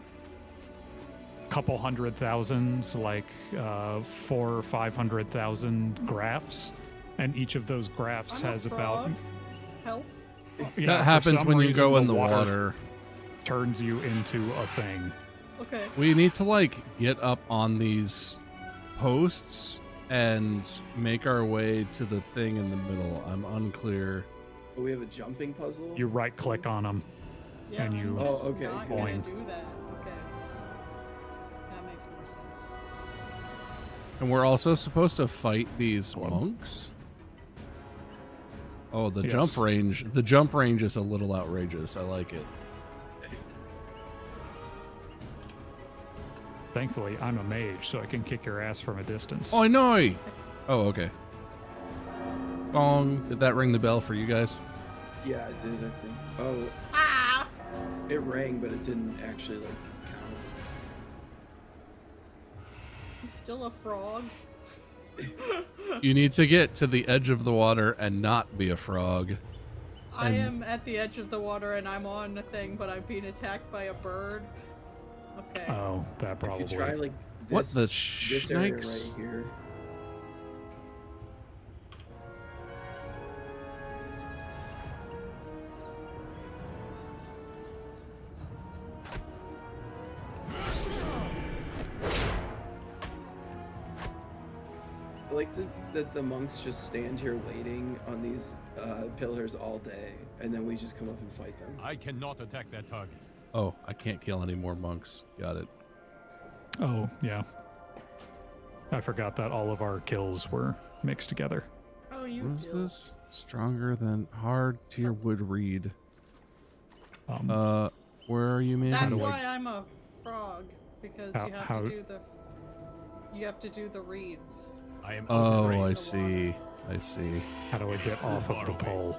a couple 100,000, like 400,000 or 500,000 graphs, and each of those graphs I'm a has frog. Help. yeah, That for happens some when you reason, go in the water. turns you into a thing. Okay. We need to like get up on these posts and make our way to the thing in the middle. I'm unclear. Oh, we have a jumping puzzle. You right click on them. Yeah, And you I'm just Oh, okay, not cool. gonna Boing. do that. Okay. That makes And we're also supposed to fight these monks? Oh, the Yes. jump range. The jump range is a little outrageous. I like it. Thankfully, I'm a mage, so I can kick your ass from a distance. Oh, no! Oh, okay. Gong. Did that ring the bell for you guys? Yeah, it did, I think. Oh, Ah! it rang, but it didn't actually, like, count. He's still a frog. You need to get to the edge of the water and not be a frog. I And- am at the edge of the water and I'm on the thing, but I'm being attacked by a bird. Okay. Oh, that probably. If you try, like, this, What the this area snakes? right here. I like that the monks just stand here waiting on these pillars all day, and then we just come up and fight them. I cannot attack that target. Oh, I can't kill any more monks. Got it. Oh, yeah. I forgot that all of our kills were mixed together. Oh, you What is do. this? Stronger than hard tier wood reed. Where are you, man? That's do I- why I'm a frog, because How- you have how- to do the reeds. I am Oh, overrated. I see. I see. How do I get off of the pole?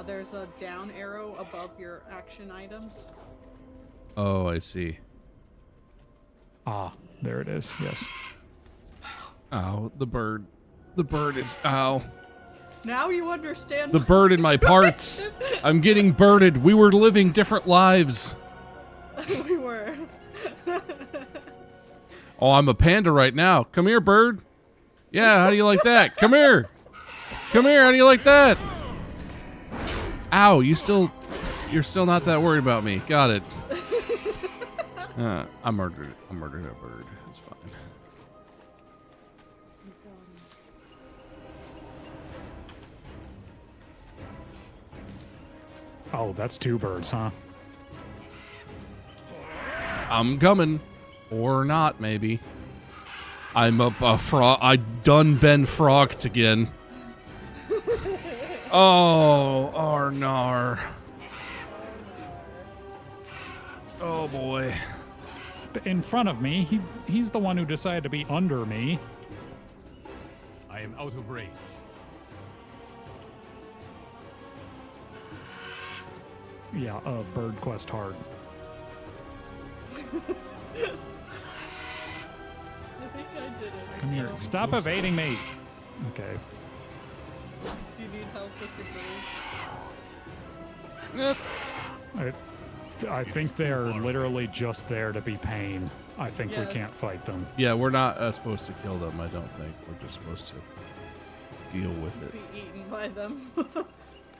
There's a down arrow above your action items. Oh, I see. Ah, there it is. Yes. Ow, the bird. The bird is ow. Now you understand The bird in my parts. I'm getting birded. We were living different lives. We were. Oh, I'm a panda right now. Come here, bird. Yeah, how do you like that? Come here. Come here, how do you like that? Ow, you're still not that worried about me. Got it. I murdered a bird. It's fine. Oh, that's two birds, huh? I'm coming. Or not, maybe. I'm a frog. I done been frogged again. Oh, Arnar. Oh boy. In front of me, he's the one who decided to be under me. I am out of range. Yeah, bird quest hard. I think I did it. Come here. Stop evading me. Okay. Do you need help with the birds? I think they're literally just there to be pain. I think we Yes. can't fight them. Yeah, we're not supposed to kill them, I don't think. We're just supposed to deal with it. Be eaten by them.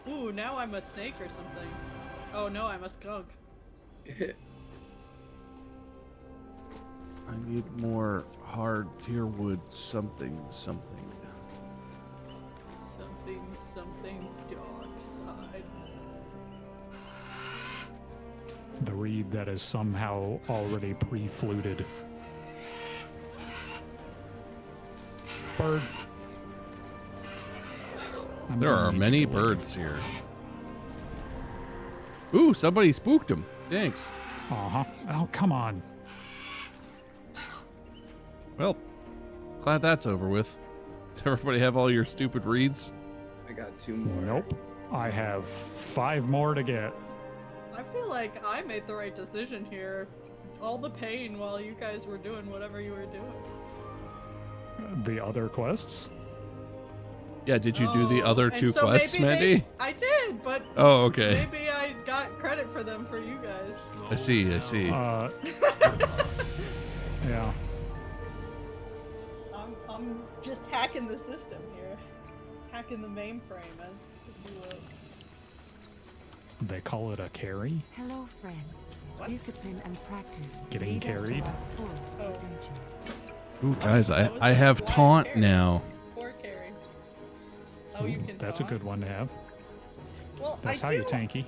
Ooh, now I'm a snake or something. Oh no, I'm a skunk. I need more hard tier wood something. Something dark side. The reed that is somehow already pre-fluted. Bird. I'm There gonna are need many you to leave. birds here. Ooh, somebody spooked him. Thanks. Uh-huh. Oh, come on. Well, glad that's over with. Does everybody have all your stupid reeds? I got 2 more. Nope. I have 5 more to get. I feel like I made the right decision here. All the pain while you guys were doing whatever you were doing. The other quests? Yeah, did you do the other and 2 so quests, maybe Mandy? I did, but Oh, okay. maybe I got credit for them for you guys. I see. Yeah. I'm just hacking the system here. Hacking the mainframe, as if you will. They call it a carry? Hello, friend. Discipline and practice. Getting lead us to carried? our full Oh. potential. Ooh, guys, that was I a have wide taunt carry. now. Or carry. Oh, you can. That's a taunt? good one to have. Well, That's I how you do- tanky.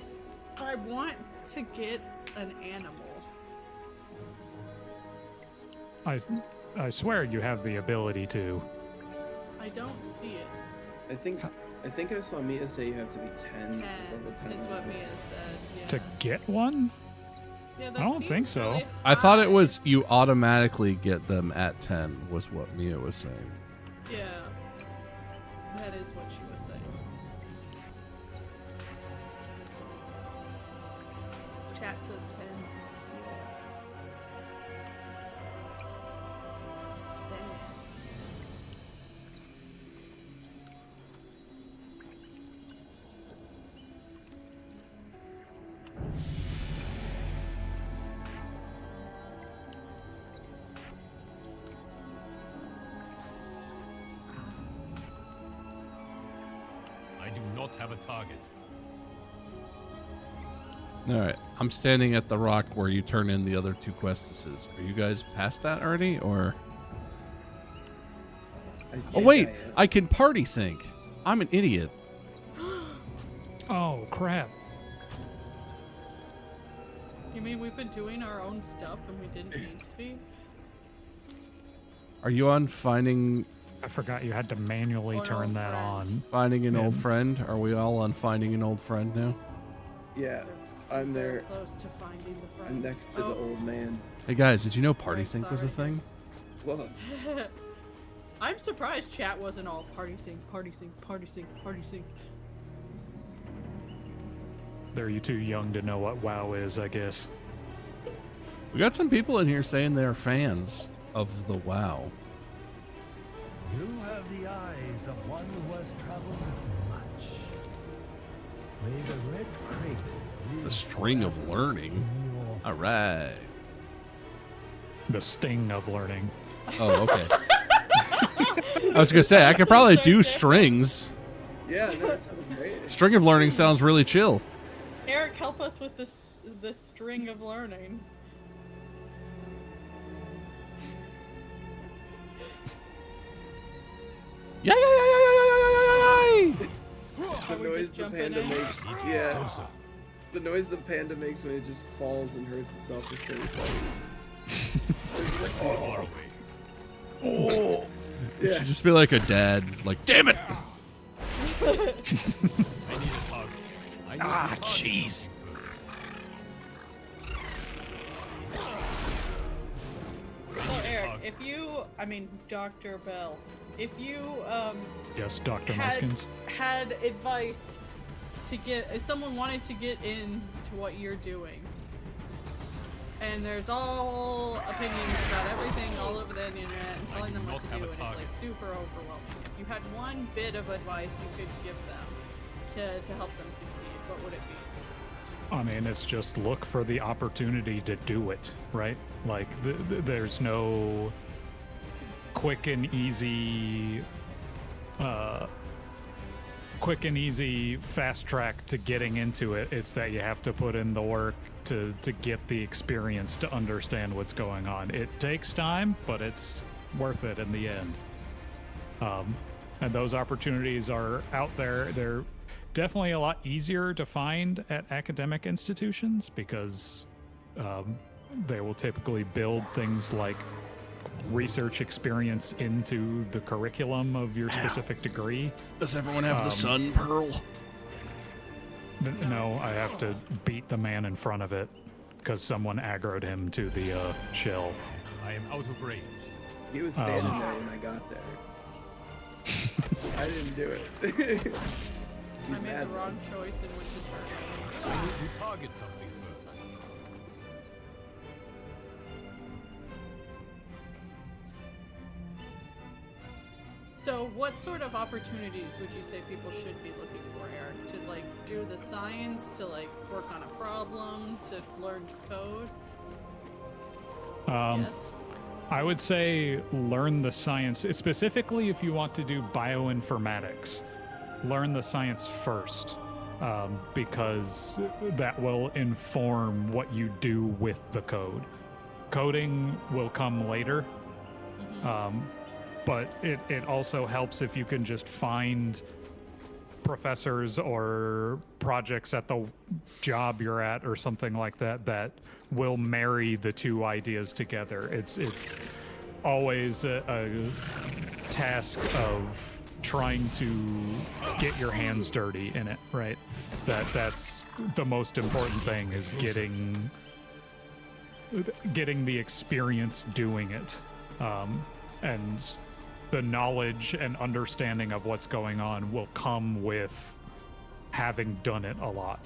I want to get an animal. I swear you have the ability to. I don't see it. I think I saw Mia say you have to be 10. 10 level 10 is what Mia said. Yeah. To get one? Yeah, that I don't think seems so. really I thought it high. was you automatically get them at 10 was what Mia was saying. Yeah. That is what she was saying. Chat says 10. Dang. I do not have a target. All right, I'm standing at the rock where you turn in the other 2 questesses. Are you guys past that already, or? Oh wait, I can party sync. I'm an idiot. Oh, crap. You mean we've been doing our own stuff and we didn't need to be? Are you on finding I forgot you had to manually Or an turn old that friend. on. an old Yeah. friend? Are we all on finding an old friend now? Yeah, I'm Very there. close to finding the friend. I'm next to Oh. the old man. Hey guys, did you know party I'm sync was a sorry. thing? Whoa. I'm surprised chat wasn't all party sync, party sync, party sync, party sync. They're you too young to know what WoW is, I guess. We got some people in here saying they're fans of the WoW. You have the eyes of one who has traveled much. May the red crate The live string of forever learning. in your All right. The sting of learning. Oh, okay. I was gonna say I could probably do strings. Yeah, no, that sounds great. String of learning sounds really chill. Eric, help us with this string of learning. Yeah, yeah, yeah, yeah, yeah, yeah, yeah, yeah, yeah. The we noise just the jumping panda in? makes. Yeah, Closer. the noise the panda makes when it just falls and hurts itself is pretty funny. Far away. It Yeah. should just be like a dad, like, damn it! I need a target. I need Ah, to target jeez. something first. So Eric, if you, I mean Dr. Bell, if you Yes, Dr. had Muskins. had advice to get, if someone wanted to get into what you're doing, and there's all opinions about everything all over the internet and telling them what to do, and it's like super overwhelming. If you had one bit of advice you could give them to help them succeed, what would it be? I mean, it's just look for the opportunity to do it, right? Like, there's no quick and easy fast track to getting into it. It's that you have to put in the work to get the experience to understand what's going on. It takes time, but it's worth it in the end. And those opportunities are out there. They're definitely a lot easier to find at academic institutions because they will typically build things like research experience into the curriculum of your specific degree. Does everyone have the sun pearl? No, I have to beat the man in front of it because someone aggroed him to the shell. I am out of range. He was standing there when I got there. I didn't do it. I He's made mad. the wrong choice in which to turn. I need to target something first. So, what sort of opportunities would you say people should be looking for, Eric? To like do the science, to like work on a problem, to learn code? Yes. I would say learn the science, specifically if you want to do bioinformatics. Learn the science first, because that will inform what you do with the code. Coding will come later, but it also helps if you can just find professors or projects at the job you're at or something like that that will marry the two ideas together. It's always a task of trying to get your hands dirty in it, right? That's the most important thing, is getting the experience doing it, and the knowledge and understanding of what's going on will come with having done it a lot.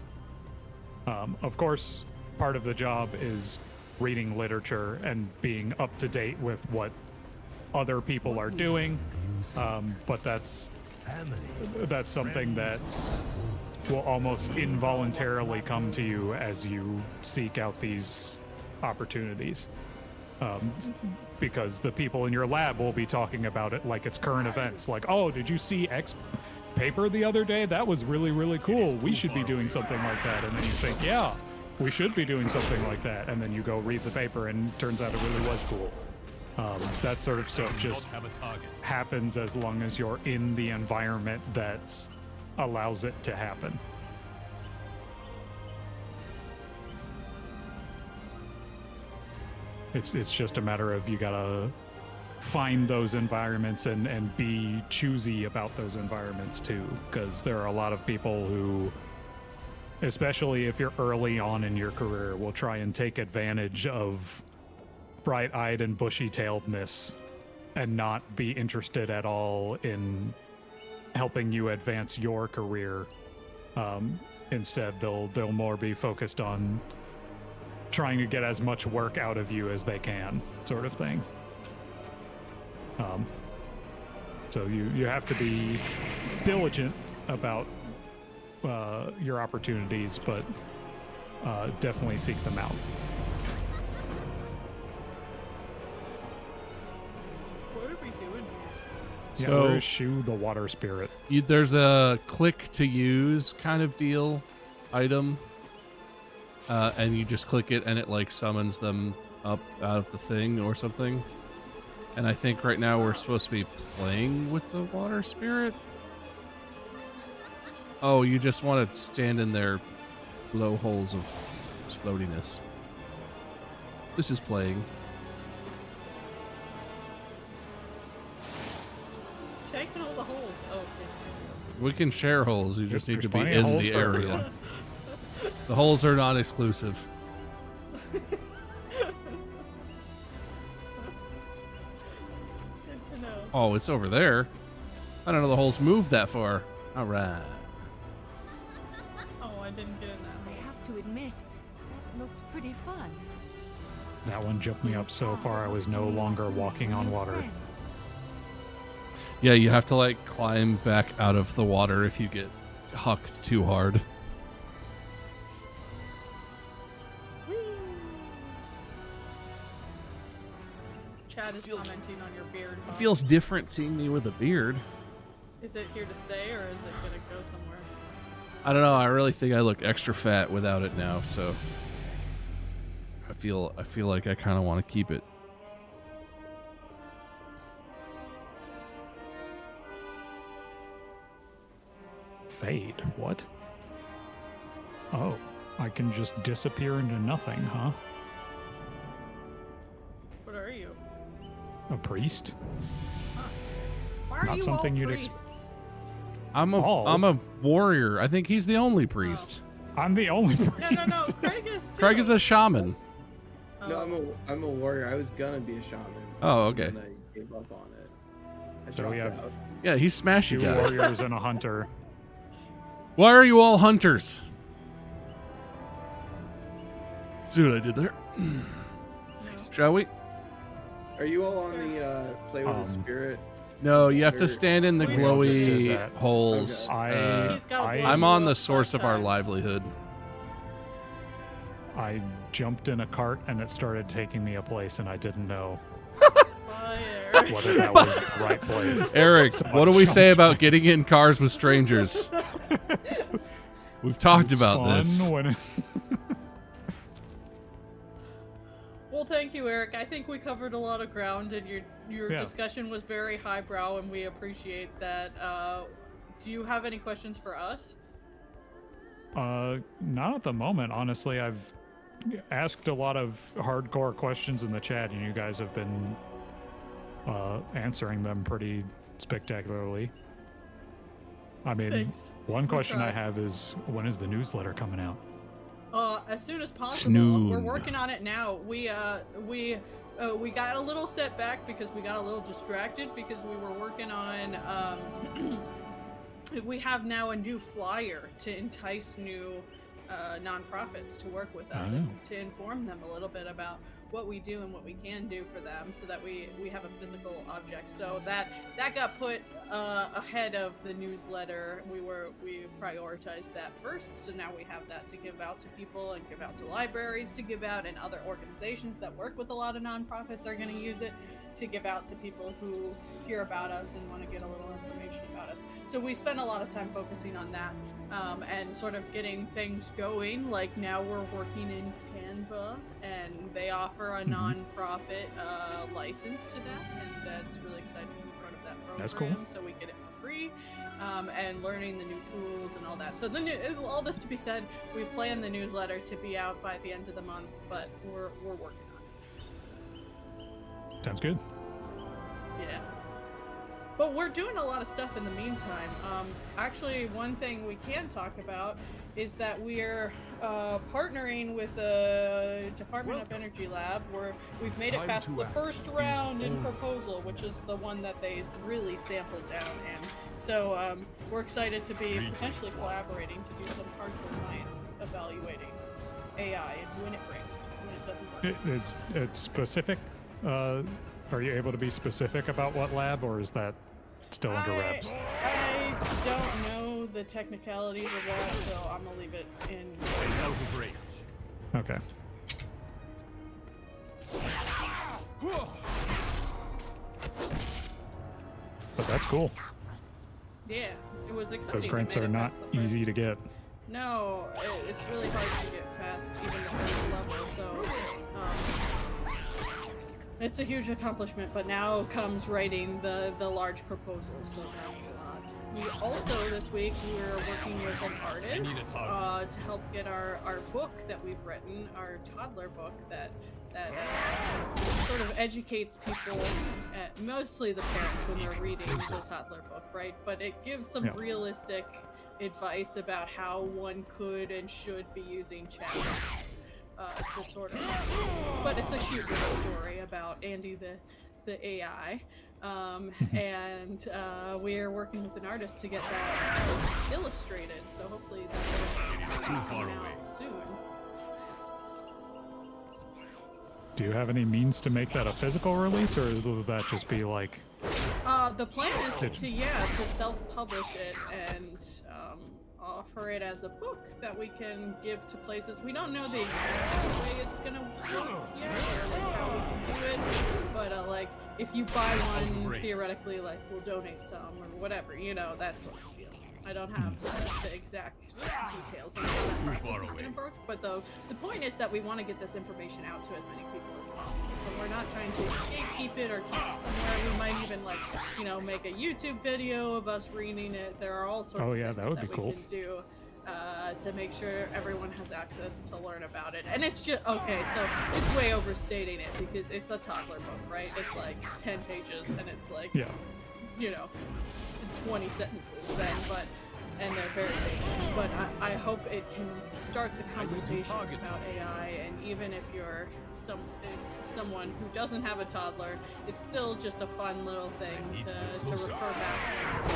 Of course, part of the job is reading literature and being up to date with what other people are doing, but that's something that will almost involuntarily come to you as you seek out these opportunities, because the people in your lab will be talking about it like it's current events, like, oh, did you see X paper the other day? That was really, really cool. We should be doing something like that. And then you think, yeah, we should be doing something like that. And then you go read the paper and it turns out it really was cool. That sort of stuff just happens as long as you're in the environment that allows it to happen. It's just a matter of, you gotta find those environments and be choosy about those environments too, because there are a lot of people who, especially if you're early on in your career, will try and take advantage of bright-eyed and bushy-tailedness and not be interested at all in helping you advance your career. Instead, they'll more be focused on trying to get as much work out of you as they can, sort of thing. So you have to be diligent about your opportunities, but definitely seek them out. What are we doing here? So, where's Shu, the water spirit? There's a click to use kind of deal item, and you just click it and it like summons them up out of the thing or something. And I think right now we're supposed to be playing with the water spirit. Oh, you just want to stand in their blowholes of explodiness. This is playing. Taking all the holes. Oh, okay. We can share holes. You just need to be plenty of in holes the for area. everyone. The holes are not exclusive. Good to know. Oh, it's over there. I don't know the holes move that far. All right. Oh, I didn't get in that I hole. have to admit, that looked pretty fun. That one jumped me up so far I was no longer walking on water. Yeah, you have to like climb back out of the water if you get hucked too hard. Chad is commenting on your beard. It feels different seeing me with a beard. Is it here to stay or is it gonna go somewhere? I don't know. I really think I look extra fat without it now, so I feel like I kind of want to keep it. Fade? What? Oh, I can just disappear into nothing, huh? What are you? A priest? Why are Not you something all you'd priests? I'm a warrior. I think he's the only priest. I'm the only priest. No. Craig is too. Craig is a shaman. Oh. No, I'm a warrior. I was gonna be a shaman. Oh, okay. And I gave up on it. I So we dropped have out. Yeah, he's smashing two guy. warriors and a hunter. Why are you all hunters? See what I did there? Shall we? Are you all on the play with the spirit? No, you have to Or- stand in the We just did glowy that. holes. Okay. He's got I- one I'm on blow the up source of our sometimes. livelihood. I jumped in a cart and it started taking me a place and I didn't know Fire. whether that was the right place. Eric, So what do I we say jumped about getting in cars with strangers? We've talked It's about fun this. when Well, thank you, Eric. I think we covered a lot of ground, and your Yeah. discussion was very highbrow, and we appreciate that. Do you have any questions for us? Not at the moment. Honestly, I've asked a lot of hardcore questions in the chat, and you guys have been answering them pretty spectacularly. I mean, Thanks. one We question I tried. have is, when is the newsletter coming out? As soon as possible. Snoon. We're working on it now. We got a little setback because we got a little distracted because we were working on we have now a new flyer to entice new nonprofits to work with us and to inform them a little bit about what we do and what we can do for them so that we have a physical object. So that got put ahead of the newsletter. We prioritized that first, so now we have that to give out to people and give out to libraries to give out, and other organizations that work with a lot of nonprofits are going to use it to give out to people who hear about us and want to get a little information about us. So we spend a lot of time focusing on that and sort of getting things going. Like now we're working in Canva, and they offer a nonprofit license to that, and that's really exciting to be part of that program. That's cool. So we get it for free, and learning the new tools and all that. So all this to be said, we plan the newsletter to be out by the end of the month, but we're working on it. Sounds good. Yeah. But we're doing a lot of stuff in the meantime. Actually, one thing we can talk about is that we're partnering with the Department of Energy Lab, where we've made it Time past to the act first is round in over. proposal, which is the one that they really sampled down. And so we're excited to be potentially collaborating to do some hardcore science evaluating AI and when it breaks, when it doesn't work. It's specific. Are you able to be specific about what lab, or is that still under wraps? I don't know the technicalities of that, so I'm gonna leave it in. Out of range. Okay. But that's cool. Yeah, it was exciting. Those We grants made are it not past the easy first- to get. No, it's really hard to get past even the first level. So it's a huge accomplishment. But now comes writing the large proposal, so that's a lot. We also this week we're working with an artist to help get our book that we've written, our toddler book that sort of educates people, mostly the parents when they're reading the toddler book, right? But it gives some realistic advice about how one could and should be using chatbots to sort of. But it's a cute little story about Andy the AI. And we're working with an artist to get that illustrated, so hopefully that's coming out soon. Do you have any means to make that a physical release, or will that just be like? The plan is to self-publish it and offer it as a book that we can give to places. We don't know the exact way it's gonna work yet, or like how we can do it, but like if you buy one, theoretically, like we'll donate some or whatever, you know, that sort of deal. I don't have the exact details on how that process is gonna work, but the point is that we want to get this information out to as many people as possible. So we're not trying to gatekeep it or keep it somewhere. We might even make a YouTube video of us reading it. There are all sorts of things that would be we cool. can do to make sure everyone has access to learn about it. And it's just okay, so it's way overstating it because it's a toddler book, right? It's like 10 pages and it's like 20 sentences then, and they're very basic. But I hope it can start the conversation about AI, and even if you're someone who doesn't have a toddler, it's still just a fun little thing to refer back to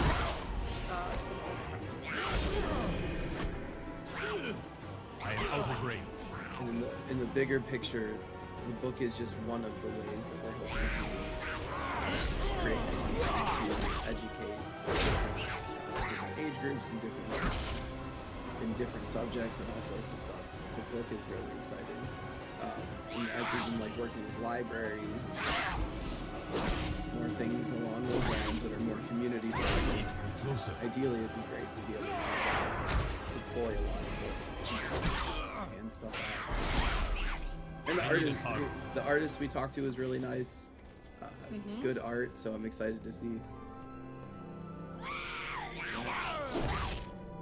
some of those practices. I am out of range. And in the bigger picture, the book is just one of the ways that we're hoping to create content to educate different age groups and different subjects and all sorts of stuff. The book is really exciting. And as we've been working with libraries and more things along those lines that are more community focused, ideally it'd be great to be able to just deploy a lot of books and stuff like that. And the artist we talked to is really nice. Good art, so I'm excited to see.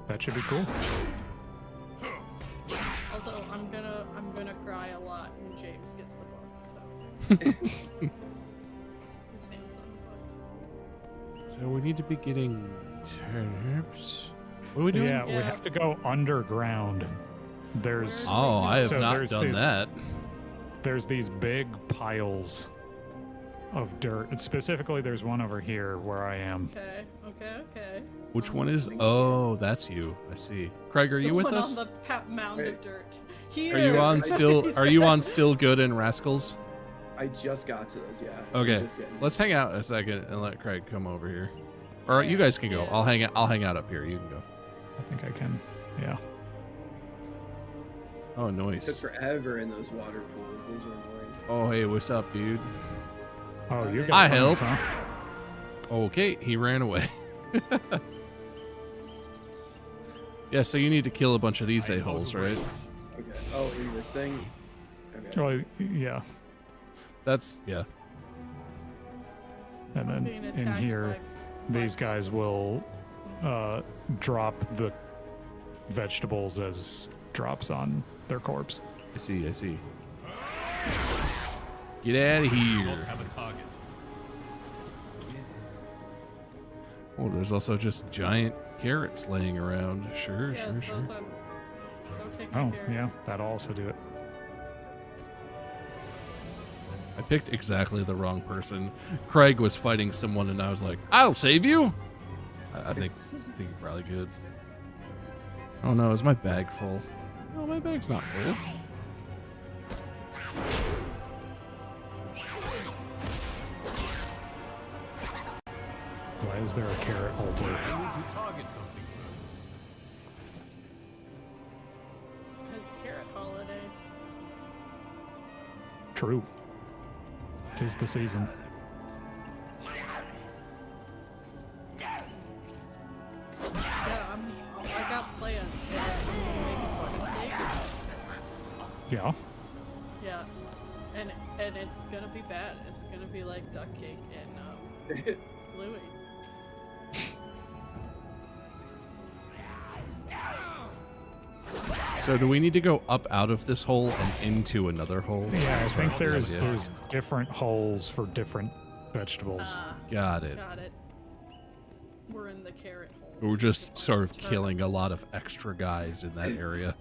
That should be cool. Also, I'm gonna cry a lot when James gets the book. So. His hands So we need to be getting turnips. What are we doing? Yeah, we have to go underground. There's Oh, I have So not there's done this- that. there's these big piles of dirt. And specifically, there's one over here where I am. Okay, okay, okay. Which one is? Oh, that's you. I see. Craig, are you The with one us? on the mound Right. of dirt. Here. Are you on still? Are you on still good and rascals? I just got to those, yeah. I'm Okay, just getting- let's hang out a second and let Craig come over here. Or you guys can go. Yeah. I'll hang out up here. You can go. I think I can. Yeah. Oh, It took nice. forever in those water pools. Those were annoying. Oh, hey, what's up, dude? Oh, you got I friends, help. huh? Okay, he ran away. Yeah, so you need to kill a bunch of these a-holes, right? Okay. Oh, in this thing? Okay. Well, yeah. That's, yeah. And then Being in attacked here, by these guys will drop the vegetables as drops on their corpse. I see, I see. Get out of Both here. have a target. Oh, there's also just giant carrots laying around. Sure, Yes, sure, those sure. Go take my Oh, carrots. yeah, that'll also do it. I picked exactly the wrong person. Craig was fighting someone, and I was like, "I'll save you." I think you're probably good. Oh no, is my bag full? No, my bag's not full. Why is there a carrot altar? I need to target something first. Because carrot holiday. True. 'Tis the season. Yeah, I got plans. I'm gonna make a bunny cake. Yeah. Yeah, and it's gonna be bad. It's gonna be like duck cake and Bluey. So do we need to go up out of this hole and into another hole? Yeah, I That's think sort of the idea. there's different holes for different vegetables. Got it. Got it. We're in the carrot hole. We're just sort of killing a lot of extra guys in that area.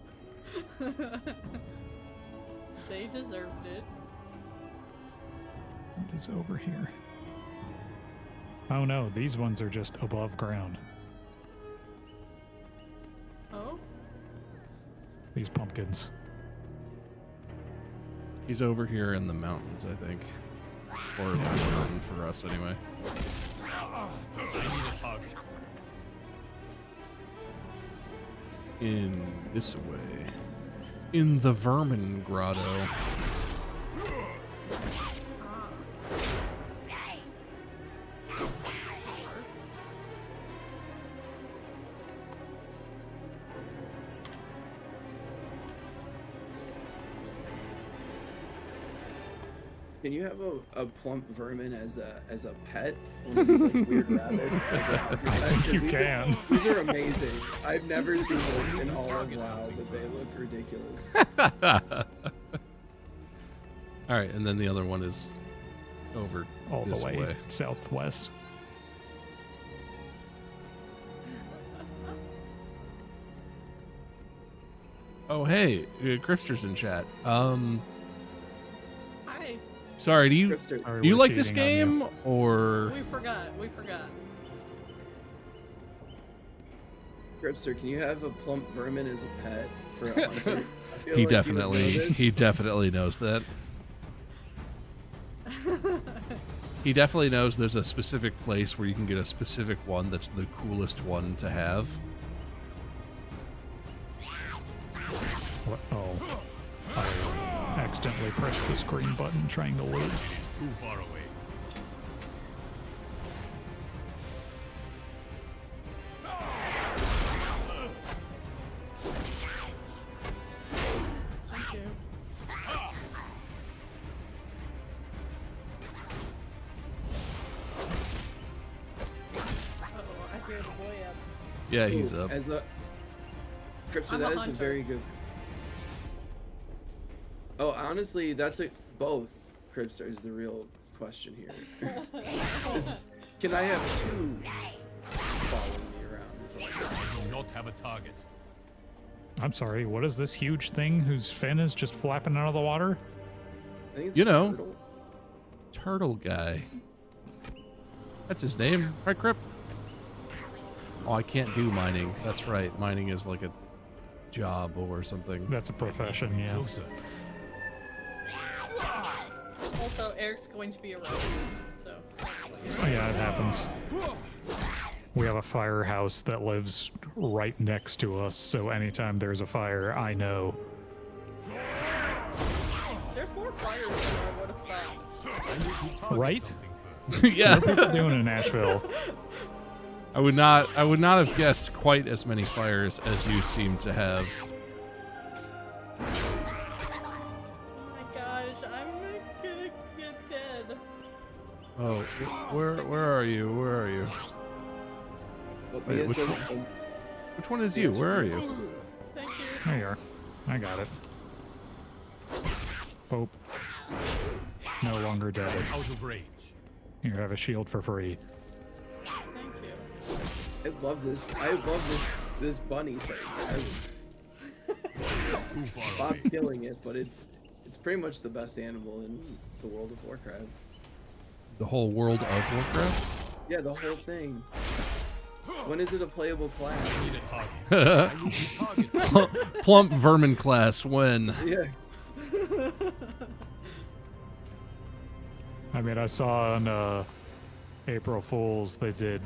They deserved it. What is over here? Oh no, these ones are just above ground. Oh? These pumpkins. He's over here in the mountains, I think. Or it's a mountain for us anyway. I need a target. In this way. In the Vermin Grotto. Can you have a plump vermin as a pet? One of these like weird rabbit. I think you can. These are amazing. I've never seen them in all of WoW, but they look ridiculous. All right, and then the other one is over All this the way southwest. Oh, hey, Gripster's in chat. Hi. Sorry, do you Gripster, Sorry, do you we're like this cheating on you. game or? We forgot. We forgot. Gripster, can you have a plump vermin as a pet for a hunter? I feel He like you would know this. he definitely knows that. He definitely knows there's a specific place where you can get a specific one that's the coolest one to have. What? Oh. I accidentally pressed the screen button trying to load. Too far away. Thank you. Uh-oh, I hear the boy up. Yeah, he's Ooh, up. As a, Gripster, I'm a that is a hunter. very good. Oh, honestly, that's a both. Cripster is the real question here. Can I have 2 following me around? Is what I do not have a target. I'm sorry, what is this huge thing whose fin is just flapping out of the water? I think it's You a know. turtle. Turtle guy. That's his name, right, Crip? Oh, I can't do mining. That's right. Mining is like a job or something. That's a profession, yeah. Closer. Also, Eric's going to be a rogue, so. Oh, yeah, it happens. We have a firehouse that lives right next to us, so anytime there's a fire, I know. There's more fires than I would have thought. Right? Yeah. What are people doing in Nashville? I would not have guessed quite as many fires as you seem to have. Oh my gosh, I'm gonna get dead. Oh, where are you? Where are you? But Wait, Mia which said, one? Which one is you? Where are you? Thank you. There you are. I got it. Pope. No longer dead. Out of range. You have a shield for free. Thank you. I love this bunny thing. Too far Bob away. killing it, but it's pretty much the best animal in the World of Warcraft. The whole world of Warcraft? Yeah, the whole thing. When is it a playable class? I need a target. I need a target. Plump vermin class when? Yeah. I mean, I saw on April Fools they did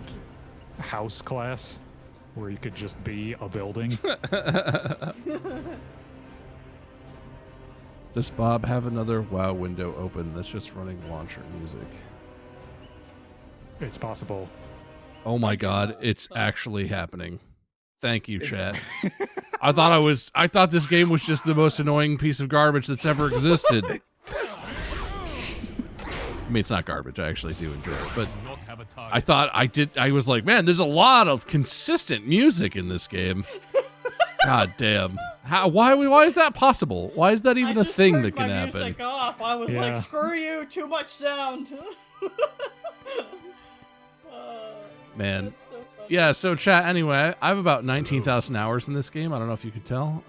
house class, where you could just be a building. Does Bob have another WoW window open that's just running launcher music? It's possible. Oh my god, it's actually happening. Thank you, chat. I thought this game was just the most annoying piece of garbage that's ever existed. I mean, it's not garbage. I actually do enjoy it, but Do not have a target. I was like, man, there's a lot of consistent music in this game. God damn. Why is that possible? Why is that even I a just thing turned that can my happen? music off. I was Yeah. like, screw you, too much sound. Man. That's so funny. Yeah, so chat, anyway, I have about 19,000 hours in this game. I don't know if you could tell.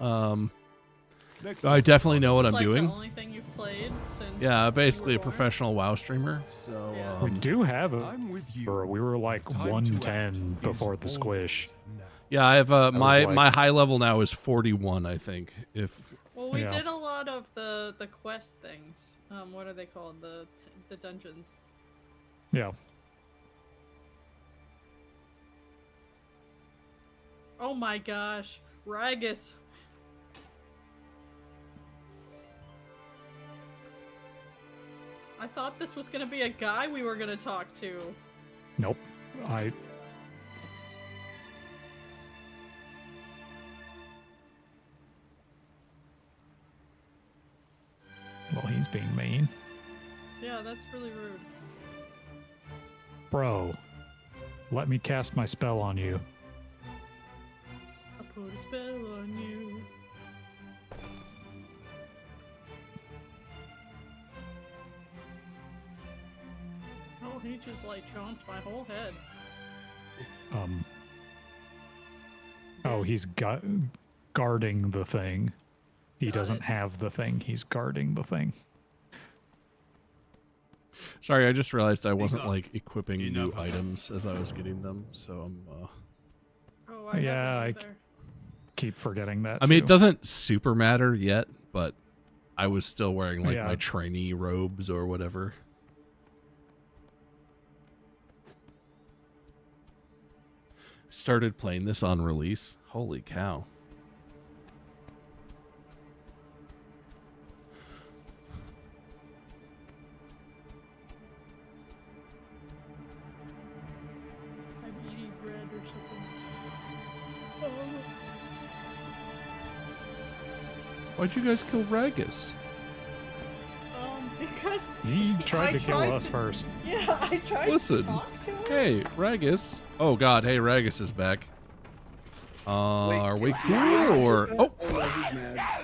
I definitely know what This I'm is, like, doing. The only thing you've played since Yeah, basically you a were born? professional WoW streamer. So, Yeah. We do have a. I'm with you. Or we were like Time to 110 act before is the squish. always now. yeah, I have my like- my high level now is 41, I think. If Well, we Yeah. did a lot of the quest things. What are they called? The dungeons. Yeah. Oh my gosh, Ragus. I thought this was gonna be a guy we were gonna talk to. Nope. Well, he's being mean. Yeah, that's really rude. Bro, let me cast my spell on you. I put a spell on you. Oh, he just like chomped my whole head. Oh, he's guarding the thing. He Got doesn't it. have the thing. He's guarding the thing. sorry, I just realized I wasn't Enough. like equipping Enough new of that. items as I was getting them. So I'm Oh, I Yeah, got I- that there. Keep forgetting that. I mean, too. it doesn't super matter yet, but I was still wearing like Yeah. my trainee robes or whatever. Started playing this on release. Holy cow. I'm eating bread or something. Oh. Why'd you guys kill Ragus? Because He tried I to kill tried us to- first. Yeah, I tried Listen. to talk to him. Hey, Ragus. Oh god, hey, Ragus is back. Are we cool or... Oh, Oh no, he's mad.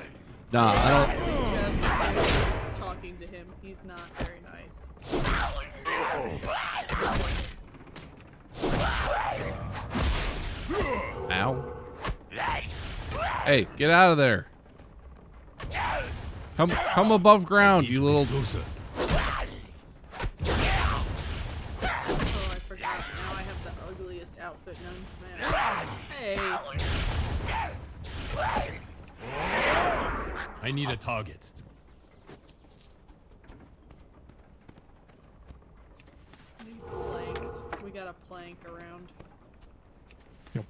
nah, I don't... Suggest talking to him. He's not very nice. Ow. Hey, get out of there. Come above ground, you little... Closer. Oh, I forgot. Now I have the ugliest outfit known to man. Hey. I need a target. Need planks. We got a plank around. Yep.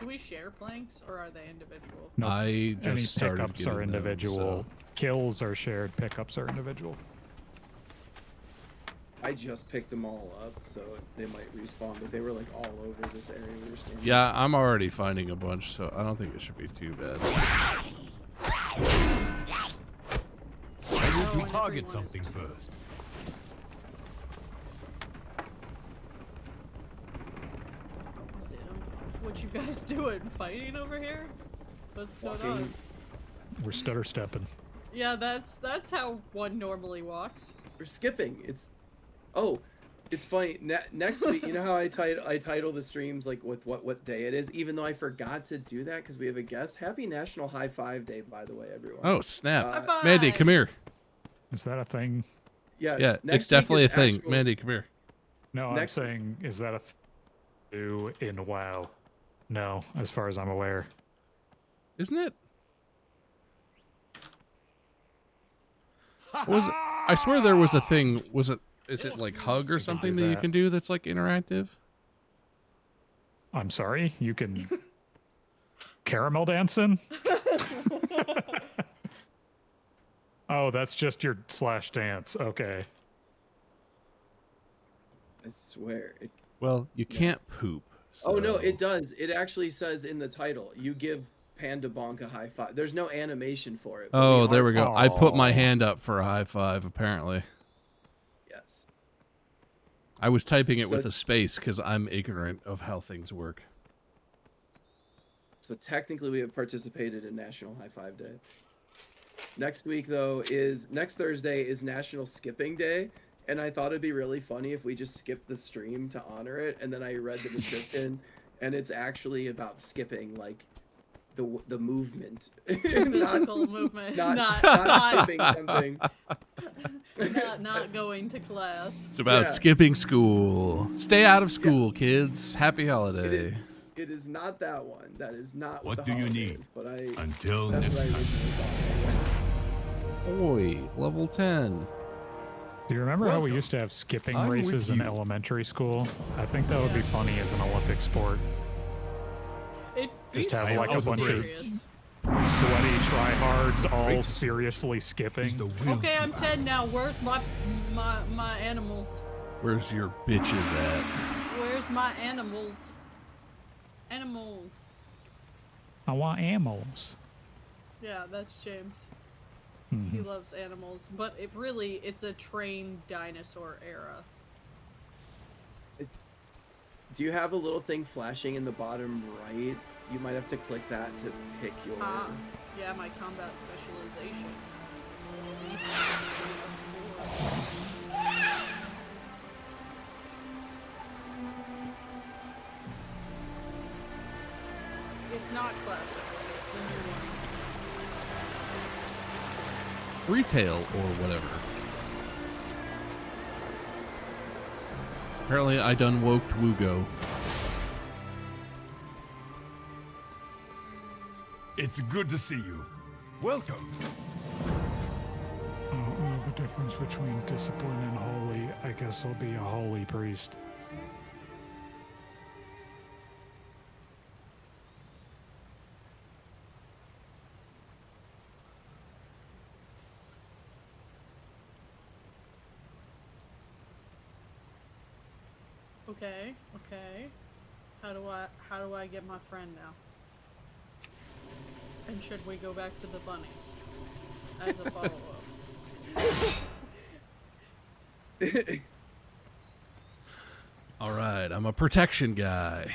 Do we share planks or are they individual? Nope. I just Any started pickups getting are them, individual. so- Kills are shared. Pickups are individual. I just picked them all up, so they might respawn, but they were like all over this area we were standing. Yeah, I'm already finding a bunch, so I don't think it should be too bad. I need and to target everyone is something too. first. What you guys doing? Fighting over here? What's going on? Walking. We're stutter stepping. Yeah, that's how one normally walks. We're skipping. It's funny. Next week, you know how I title the streams like with what day it is, even though I forgot to do that because we have a guest. Happy National High Five Day, by the way, everyone. Oh, snap. Uh, High Mandy, come here. Is that a thing? Yes, Yeah, next it's week definitely a is thing. actual- Mandy, come here. No, Next- I'm saying, is that a do in WoW? No, as far as I'm aware. Isn't it? What was it? I swear there was a thing. Is it like hug or something that you that. can do that's like interactive? I'm sorry, you can caramel dancing? Oh, that's just your slash dance. Okay. I swear. Well, you can't poop. Oh no, so- it does. It actually says in the title, you give Panda Bonk a high five. There's no animation for it. but Oh, are there we go. I put my Aw. hand up for a high five, apparently. Yes. I was typing it So- with a space because I'm ignorant of how things work. So technically, we have participated in National High Five Day. Next week, though, next Thursday is National Skipping Day, and I thought it'd be really funny if we just skipped the stream to honor it. And then I read the description, and it's actually about skipping, like the movement, Physical movement, not not skipping something. not going to class. It's about Yeah. skipping school. Stay out of school, kids. Happy holiday. It is not that one. That is not What the do you holiday need? is, But Until that's next what I time. originally thought. Oi, level 10. Do you remember how we Welcome. used to have skipping I'm with races in you. elementary school? I think that would be funny as an Olympic sport. It Just have, so like, a bunch of- serious. Sweaty tryhards all Great. seriously skipping. Is the will Okay, to I'm act. 10 now. Where's my animals? Where's your bitches at? Where's my animals? Animals. I want animals. Yeah, that's James. He Mhm. loves animals, but it's a trained dinosaur era. Do you have a little thing flashing in the bottom right? You might have to click that to pick your. Yeah, my combat specialization. It's not classic. It's the new one. Retail or whatever. Apparently I done woked Wugo. It's good to see you. Welcome. I don't know the difference between discipline and holy. I guess I'll be a holy priest. Okay, okay. How do I get my friend now? And should we go back to the bunnies as a follow-up? All right, I'm a protection guy.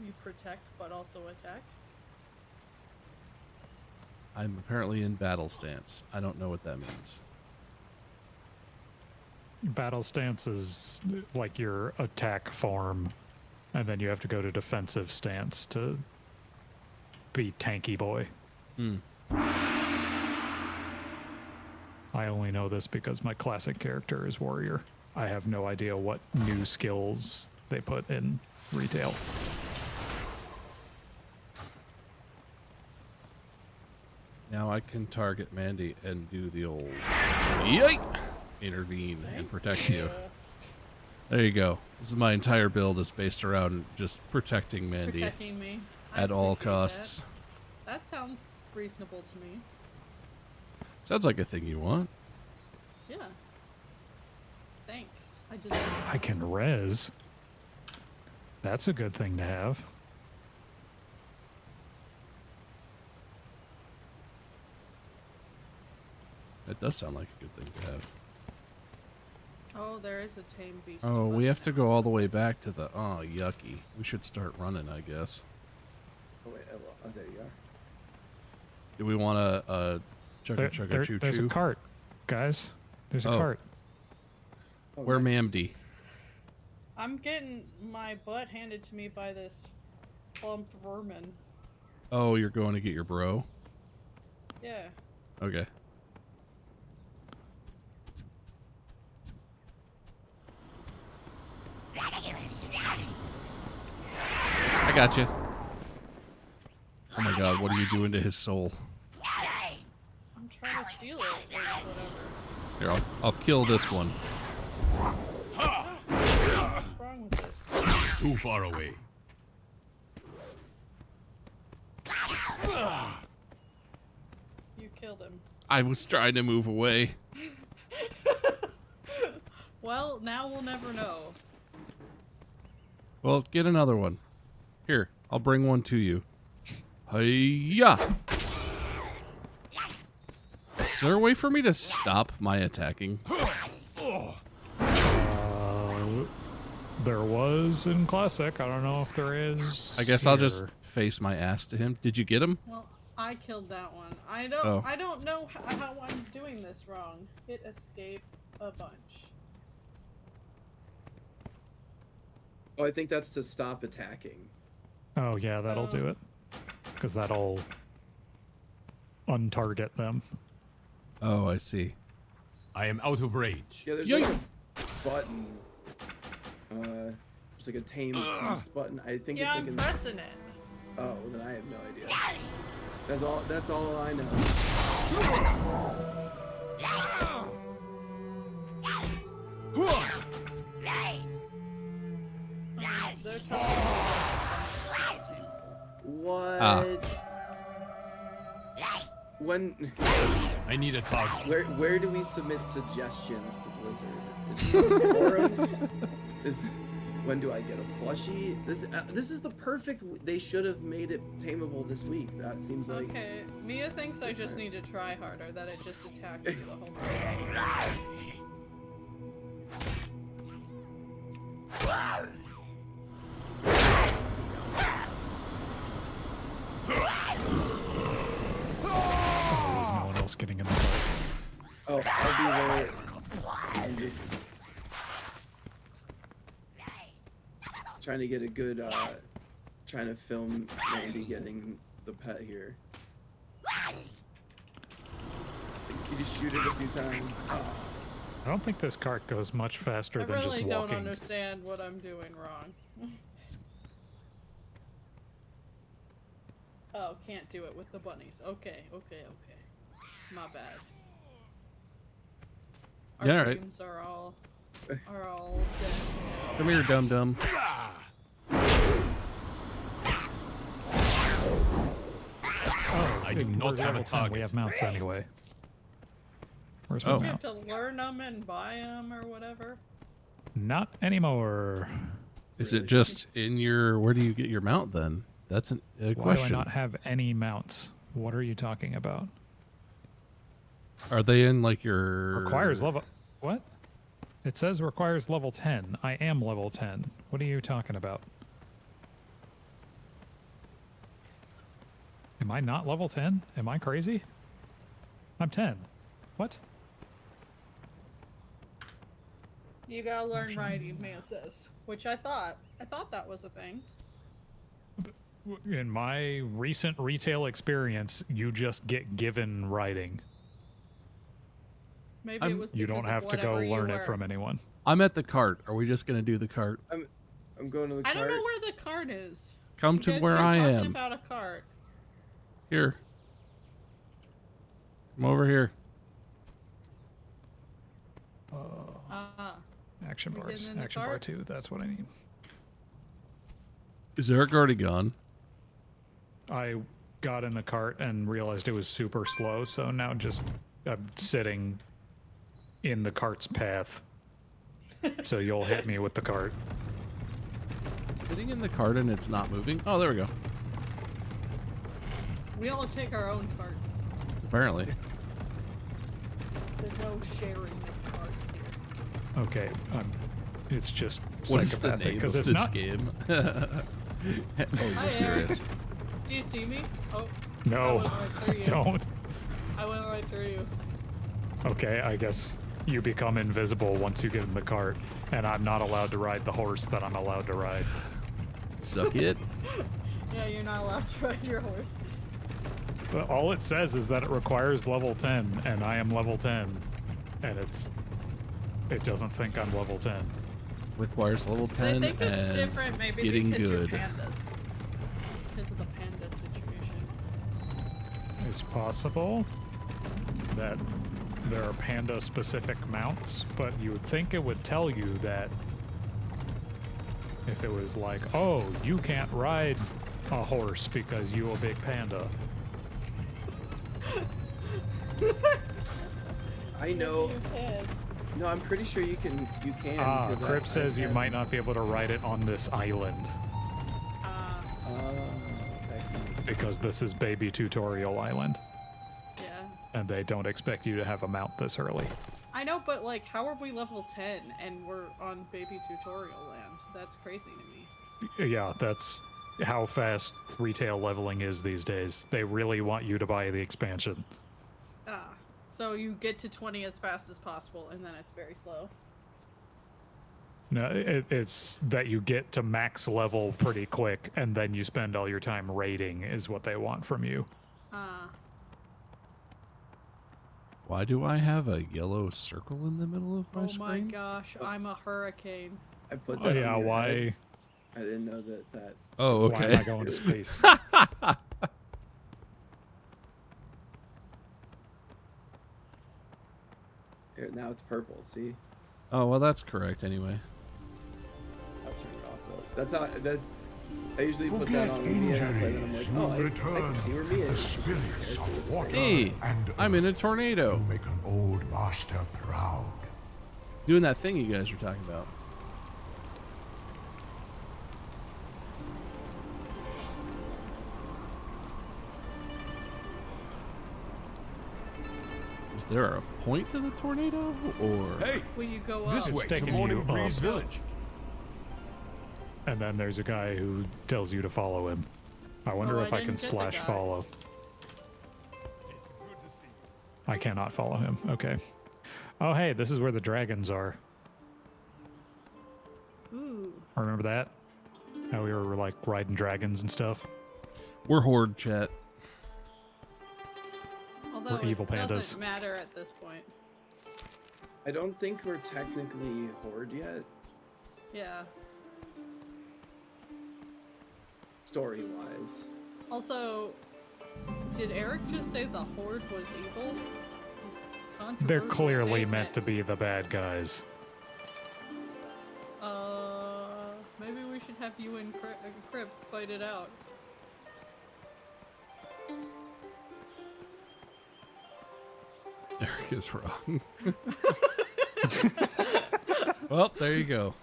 You protect but also attack? I'm apparently in battle stance. I don't know what that means. Battle stance is like your attack form, and then you have to go to defensive stance to be tanky boy. I only know this because my classic character is warrior. I have no idea what new skills they put in retail. Now I can target Mandy and do the old yike, intervene and protect you. There you go. This is my entire build is based around just protecting Mandy Protecting me. I at all appreciate costs. That sounds reasonable to me. Sounds like a thing you want. Yeah. Thanks. I just. I can res. That's a good thing to have. That does sound like a good thing to have. Oh, there is a tame beast. Oh, we button. have to go all the way back to the... Oh, yucky. We should start running, I guess. Oh, wait, oh, there you are. Do we want a chugga chugga choo There's a choo? cart, guys. There's a Oh. cart. Oh, Where nice. Mamdy? I'm getting my butt handed to me by this plump vermin. Oh, you're going to get your bro? Yeah. Okay. I got you. Oh my god, what are you doing to his soul? I'm trying to steal it or whatever. Here, I'll kill this one. What's wrong with this? Too far away. You killed him. I was trying to move away. Well, now we'll never know. Well, get another one. Here, I'll bring one to you. Hiya! Is there a way for me to stop my attacking? There was in Classic. I don't know if there is. I guess I'll just here. face my ass to him. Did you get him? Well, I killed that one. I Oh. don't know how I'm doing this wrong. Hit escape a bunch. Oh, I think that's to stop attacking. Oh yeah, that'll do it. Because that'll untarget them. Oh, I see. I am out of rage. Yeah, there's Yoink. like a button. There's like a tame beast button. I think Yeah, it's I'm like an. pressing it. Oh, then I have no idea. That's all I know. They're talking. What? Ah. When? I need a target. Where do we submit suggestions to Blizzard? Is it on the forum? When do I get a plushie? This is the perfect. They should have made it tameable this week. That seems like. Okay, Mia thinks I just need to try harder, that it just attacks you the whole time. There's no one else getting in the cart. Oh, I'll be there. I'm just trying to get a good. Trying to film Mandy getting the pet here. You just shoot it a few times. I don't think this cart goes much faster I than just really don't walking. understand what I'm doing wrong. Oh, can't do it with the bunnies. Okay. My bad. Our Yeah, right. dreams are all dead now. Come here, dum dum. Oh, I do we're not have a level 10. target. We have mounts anyway. Where's my Oh. You mount? have to learn them and buy them or whatever. Not anymore. Is it just in your... Where do you get your mount then? That's a Why question. do I not have any mounts? What are you talking about? Are they in like your... Requires level... What? It says requires level 10. I am level 10. What are you talking about? Am I not level 10? Am I crazy? I'm 10. What? You gotta learn riding, man says. Which I thought that was a thing. In my recent retail experience, you just get given riding. Maybe it was You don't because have of to go whatever you learn were. it from anyone. I'm at the cart. Are we just gonna do the cart? I'm going to the I cart. don't know where the cart is. Come You to guys where keep I talking am. about a cart. Here. Come over here. Action We bars. getting in the Action bar cart? 2. That's what I need. Is Eric already gone? I got in the cart and realized it was super slow, so now just I'm sitting in the cart's path. So you'll hit me with the cart. Sitting in the cart and it's not moving? Oh, there we go. We all take our own carts. Apparently. There's no sharing of carts here. Okay, it's just What is the psychopathic name of because it's this not. game? Oh, you're Hi, serious. Eric. Do you see me? Oh. No, I went right through you. don't. I went right through you. Okay, I guess you become invisible once you get in the cart, and I'm not allowed to ride the horse that I'm allowed to ride. Suck it. Yeah, you're not allowed to ride your horse. But all it says is that it requires level 10, and I am level 10, and it doesn't think I'm level 10. Requires level 10 I think it's and different, maybe getting because good. you're pandas. Because of the panda situation. It's possible that there are panda-specific mounts, but you would think it would tell you that if it was like, oh, you can't ride a horse because you a big panda. I know. You can. No, I'm pretty sure you can. Ah, because Crip I says you had- might not be able to ride it on this island that can make sense. because this is baby tutorial island, Yeah. and they don't expect you to have a mount this early. I know, but like, how are we level 10 and we're on baby tutorial land? That's crazy to me. Yeah, that's how fast retail leveling is these days. They really want you to buy the expansion. Ah. So you get to 20 as fast as possible, and then it's very slow. No, it's that you get to max level pretty quick, and then you spend all your time raiding is what they want from you. Ah. Why do I have a yellow circle in the middle of my Oh screen? my gosh, I'm a hurricane. I put Oh that. yeah, on your why? head. I didn't know that. Oh, Why am okay. I going to space? Here, now it's purple. See, Oh, well, that's correct anyway. I'll turn it off though. That's how. That's. I usually put that on when Mia play, and I'm like, oh, I can see where Mia is. Spirits of water Hey, and I'm in a earth tornado. to make an old master proud. Doing that thing you guys were talking about. Is there a point to the tornado, or Hey, Will you go up? this It's way to taking Morning you Breeze up. Village. And then there's a guy who tells you to follow him. I wonder Oh, if I I can didn't get the slash guy. follow. It's good to see you. I cannot follow him. Okay. Oh, hey, this is where the dragons are. Ooh. Remember that? How we were like riding dragons and stuff? we're horde chat? Although We're evil it pandas. doesn't matter at this point. I don't think we're technically horde yet, Yeah. story-wise. Also, did Eric just say the Horde was evil? They're Controversial clearly meant to statement. be the bad guys. Maybe we should have you and Crib fight it out. Eric is wrong. Well, there you go.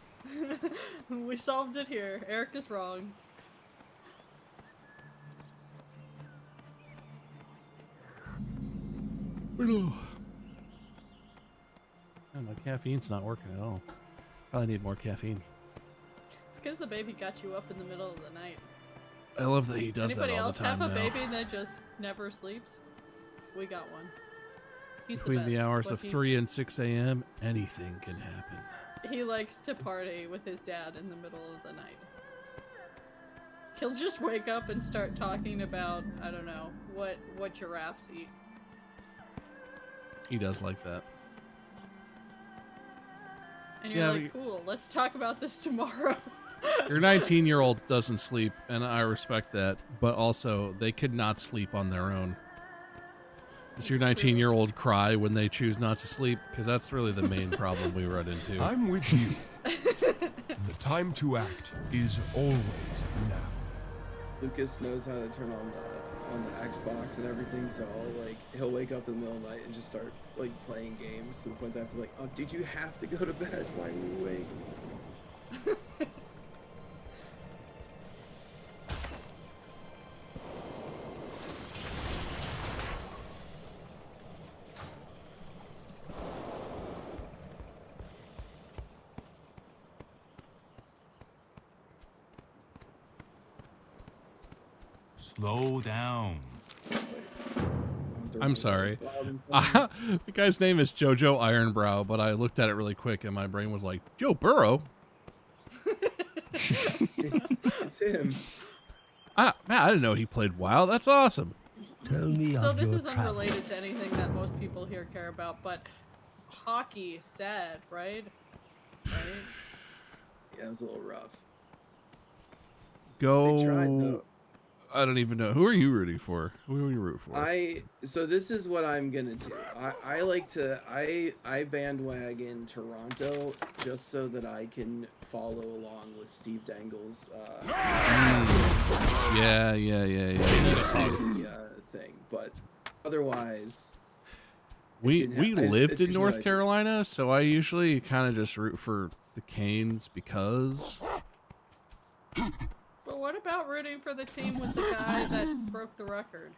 We solved it here. Eric is wrong. Yeah, my caffeine's not working at all. Probably need more caffeine. It's because the baby got you up in the middle of the night. I love that he does Anybody that all else the time have a now. baby that just never sleeps? We got one. He's Between the best. hours What of he- 3 and 6 a.m., anything can happen. He likes to party with his dad in the middle of the night. He'll just wake up and start talking about, I don't know, what giraffes eat. He does like that. And you're like, cool, let's talk about this tomorrow. Your 19-year-old doesn't sleep, and I respect that, but also they could not sleep on their own. Does your 19-year-old cry when they choose not to sleep? Because that's really the main problem we run into. I'm with you. The time to act is always now. Lucas knows how to turn on the Xbox and everything, so he'll wake up in the middle of the night and just start like playing games to the point that I have to be like, oh, did you have to go to bed? Why are you awake? Slow down. I'm sorry. The guy's name is Jojo Ironbrow, but I looked at it really quick and my brain was like, Joe Burrow? It's him. Man, I didn't know he played WoW. That's awesome. Tell me So of this your is unrelated to anything that most people here care about, but hockey, sad, right? Yeah, it was a little rough. Go. They tried, though. I don't even know. Who are you rooting for? Who are you rooting for? So this is what I'm gonna do. I like to I bandwagon Toronto just so that I can follow along with Steve Dangle's Yeah. thing. But otherwise, we lived in North Carolina, so I usually kind of just root for the Canes because. But what about rooting for the team with the guy that broke the record?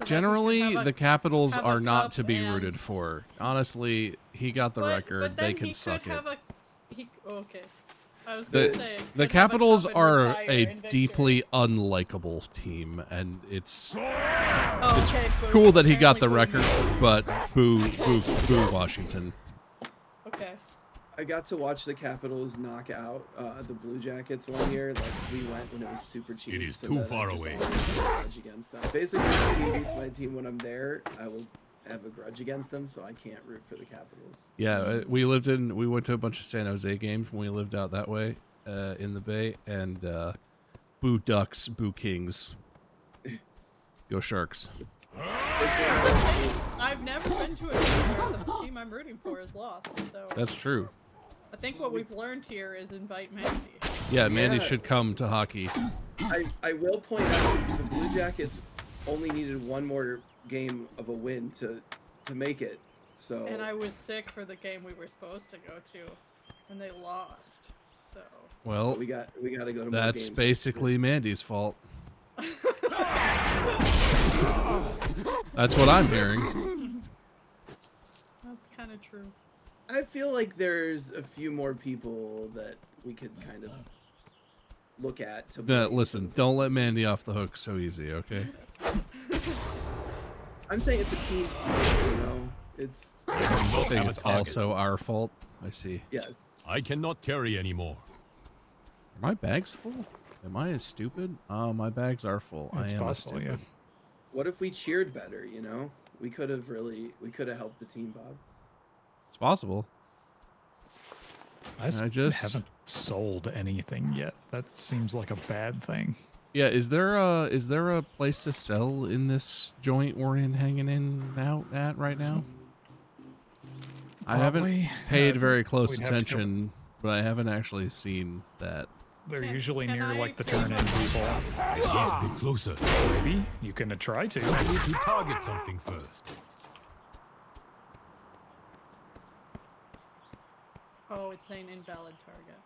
Generally, the Capitals are not to be and... rooted for. Honestly, he got the record. They can suck it. Okay. I was gonna say the Capitals are a deeply unlikable team, and it's cool that he got the record, but boo Washington. Okay. I got to watch the Capitals knock out the Blue Jackets one year. Like, we went when it was super cheap. It is so too that far I just away. always have a grudge against them. Basically, if my team beats my team when I'm there, I will have a grudge against them, so I can't root for the Capitals. Yeah, we went to a bunch of San Jose games when we lived out that way in the Bay, and boo Ducks, boo Kings. Go Sharks. I've never been to a game where the team I'm rooting for is lost, so... That's true. I think what we've learned here is invite Mandy. Yeah, Mandy should come to hockey. I will point out the Blue Jackets only needed one more game of a win to make it. So. And I was sick for the game we were supposed to go to, and they lost. So. Well, so we got to go to more that's games. basically Mandy's fault. That's what I'm hearing. That's kind of true. I feel like there's a few more people that we could kind of look at to listen, don't let Mandy off the hook so easy, okay? I'm saying it's a team sport, you know? It's saying it's also our fault. I see. Yes. I cannot carry anymore. Are my bags full? Am I as stupid? Oh, my bags are full. It's I am possible, stupid. yeah. What if we cheered better, you know? We could have helped the team, Bob. It's possible. I just haven't sold anything yet. That seems like a bad thing. Yeah, is there a place to sell in this joint we're hanging out at right now? I haven't paid very close attention, but I haven't actually seen that. They're usually near like the turn-in people. Get closer. Maybe you can try to. I need to target something first. Oh, it's saying invalid target.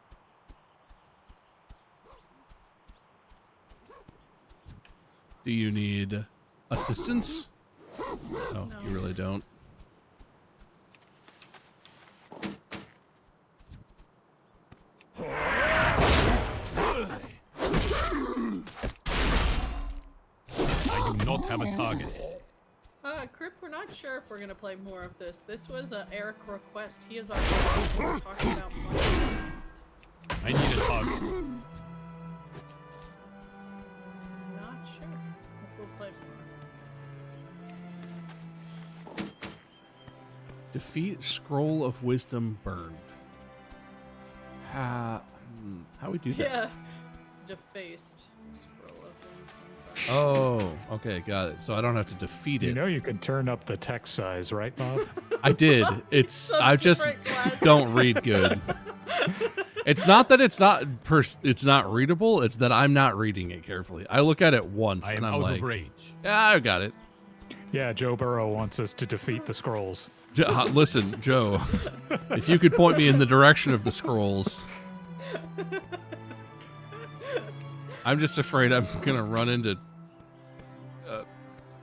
Do you need assistance? No, you really don't. I do not have a target. Crypt, we're not sure if we're gonna play more of this. This was a Eric request. He is our talking about monsters. I need a hug. Not sure if we'll play more. Defeat Scroll of Wisdom burned. How we do that? Yeah. Defaced. Scroll of Wisdom. Oh, okay, got it. So I don't have to defeat it. You know you can turn up the text size, right, Bob? I did. It's Some I just different classes. don't read good. It's not that it's not readable. It's that I'm not reading it carefully. I look at it once I am and I'm out like, of rage. yeah, I got it. Yeah, Joe Burrow wants us to defeat the scrolls. Listen, Joe, if you could point me in the direction of the scrolls. I'm just afraid I'm gonna run into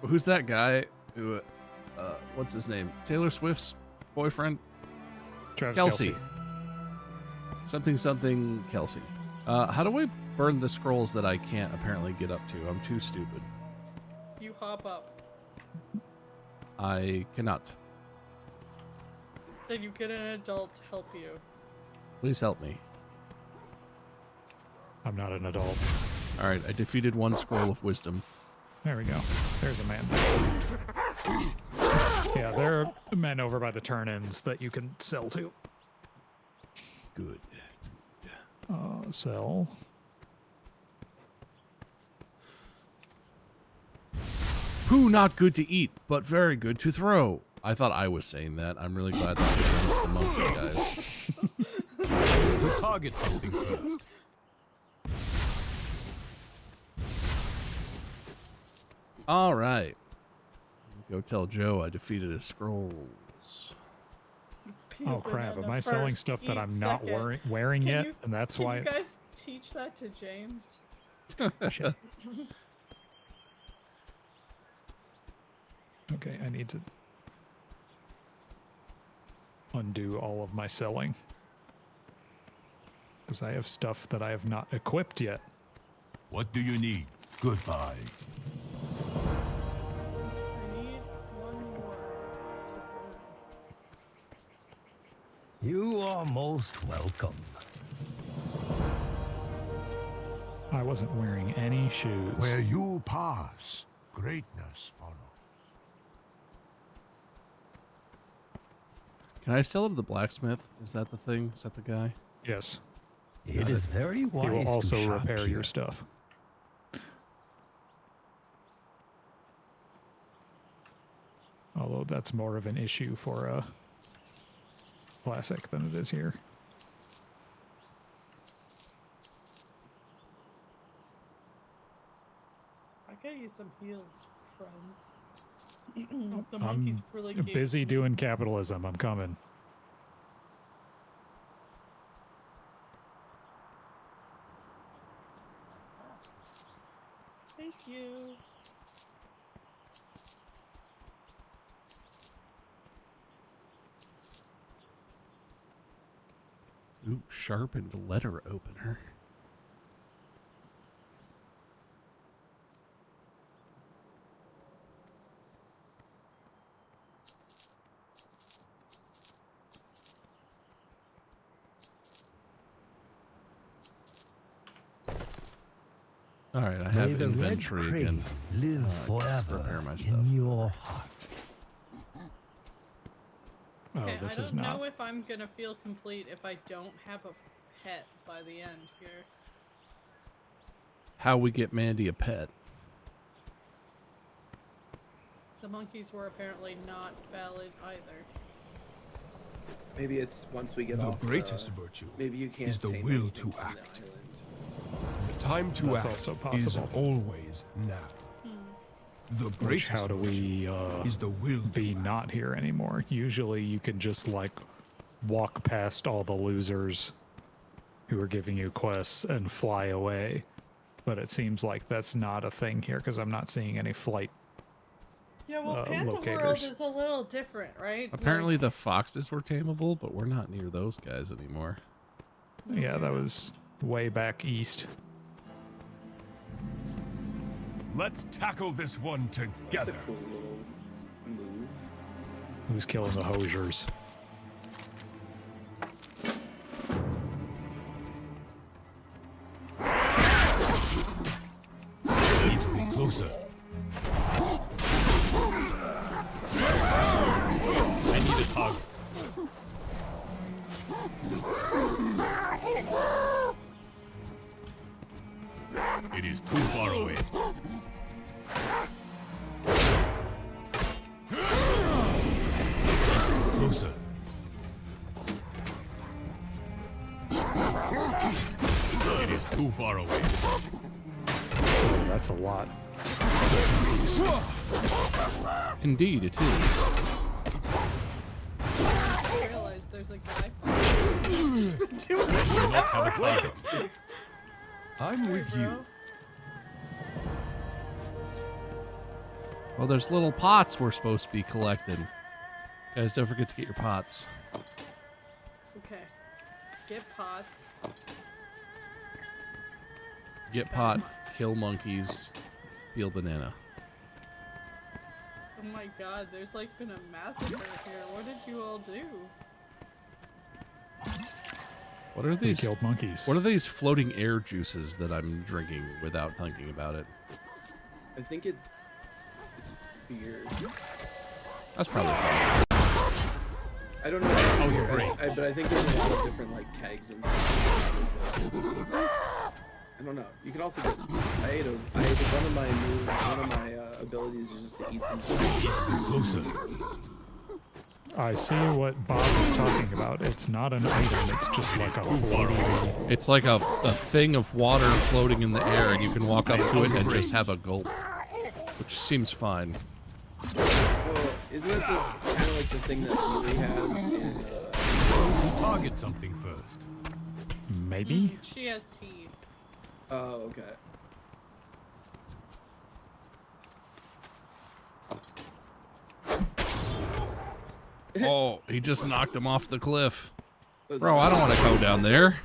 who's that guy who what's his name? Taylor Swift's boyfriend? Travis Kelsey. Something Kelsey. How do I burn the scrolls that I can't apparently get up to? I'm too stupid. You hop up. I cannot. Then you get an adult to help you. Please help me. I'm not an adult. All right, I defeated one scroll of wisdom. There we go. There's a man. Yeah, there are men over by the turn-ins that you can sell to. Good. Sell. Poo not good to eat, but very good to throw. I thought I was saying that. I'm really glad that was the monkey guys. To target something first. All right. Go tell Joe I defeated his scrolls. Oh crap! Am I selling stuff that I'm not wearing yet? And that's why Can you guys teach that to James? Shit. Okay, I need to undo all of my selling. Because I have stuff that I have not equipped yet. What do you need? Goodbye. I need one more. You are most welcome. I wasn't wearing any shoes. Where you pass, greatness follows. Can I sell it to the blacksmith? Is that the thing? Is that the guy? Yes. It is very wise He will to also shop repair here. your stuff. Although that's more of an issue for a classic than it is here. I could use some heals, friends. The monkey's really I'm cute. busy doing capitalism. I'm coming. Thank you. Ooh, sharpened letter opener. All right, I May have the red inventory crane again. live Just forever repair my stuff. in your heart. Oh, Okay, this I is don't not. know if I'm gonna feel complete if I don't have a pet by the end here. How we get Mandy a pet? The monkeys were apparently not valid either. Maybe it's once we get The off. greatest virtue maybe you can't is the tame will anything to on the act. island. The time to That's act also is possible. always now. The Which, greatest how do we virtue is the will be to act. not here anymore? Usually you can just like walk past all the losers who are giving you quests and fly away. But it seems like that's not a thing here because I'm not seeing any flight. Yeah, well, Panda World locators. is a little different, right? Apparently the foxes were tameable, but we're not near those guys anymore. Yeah, that was way back east. Let's tackle this one That's a together. cool little move. Who's killing the Hosiers? Need to be closer. I need a target. It is too far away. Closer. It is too far away. Oh, that's a lot. Indeed, it is. I realize there's a guy following me. Just been doing Do it. not have a target. I'm with you. Well, there's little pots we're supposed to be collecting. Guys, don't forget to get your pots. Okay. Get pots. Get pot, kill monkeys, peel banana. Oh my god, there's like been a massacre here. What did you all do? What are We these? killed monkeys. What are these floating air juices that I'm drinking without thinking about it? I think it's beer. That's probably fine. I don't know. Oh, you're great. But I think there's a lot of different like kegs and stuff. I don't know. You can also get. I ate one of my moves. One of my abilities is just to eat some. Closer. I see what Bob is talking about. It's not an item, it's just like a floating. It's like a thing of water floating in the air, and you can walk up to it and just have a gulp, which seems fine. Well, isn't it kind of like the thing that Yui has in? Target something first. Maybe? She has tea. Oh, okay. Oh, he just knocked him off the cliff. Was Bro, it- I don't want to go down there.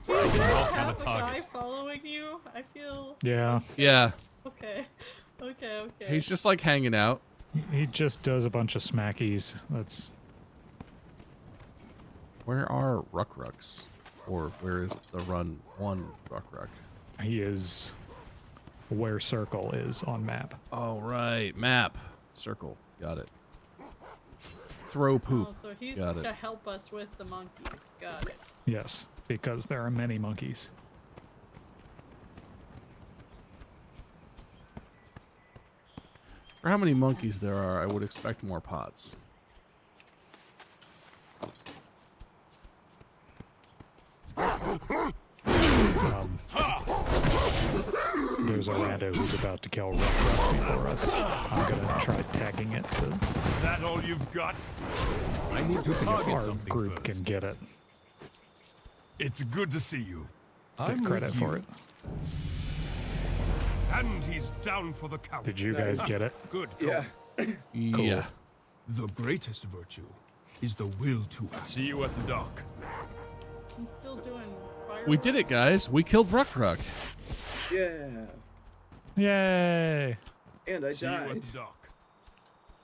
Do you guys have have a a target. guy following you? I feel Yeah. Yeah, okay. Okay. he's just like hanging out. He just does a bunch of smackies. That's Where are Ruckrucks? Or where is the run one Ruckruck? he is where circle is on map. Oh, right. Map. Circle. Got it. Throw poop. Oh, so he's Got it. to help us with the monkeys. Got it. Yes, because there are many monkeys. For how many monkeys there are, I would expect more pots. There's a rando who's about to kill Ruck before us. I'm gonna try tagging it to That all you've got? I need to see if target our something group first. can get it. It's good to see you. Get I'm credit with for you. it. And he's down for the count. Did you guys get it? Good. Yeah. Yeah. The greatest virtue is the will to act. See you at the dock. I'm still doing fire. We did it, guys. We killed Ruckruck. Yeah. Yay! And I See you died. at the dock.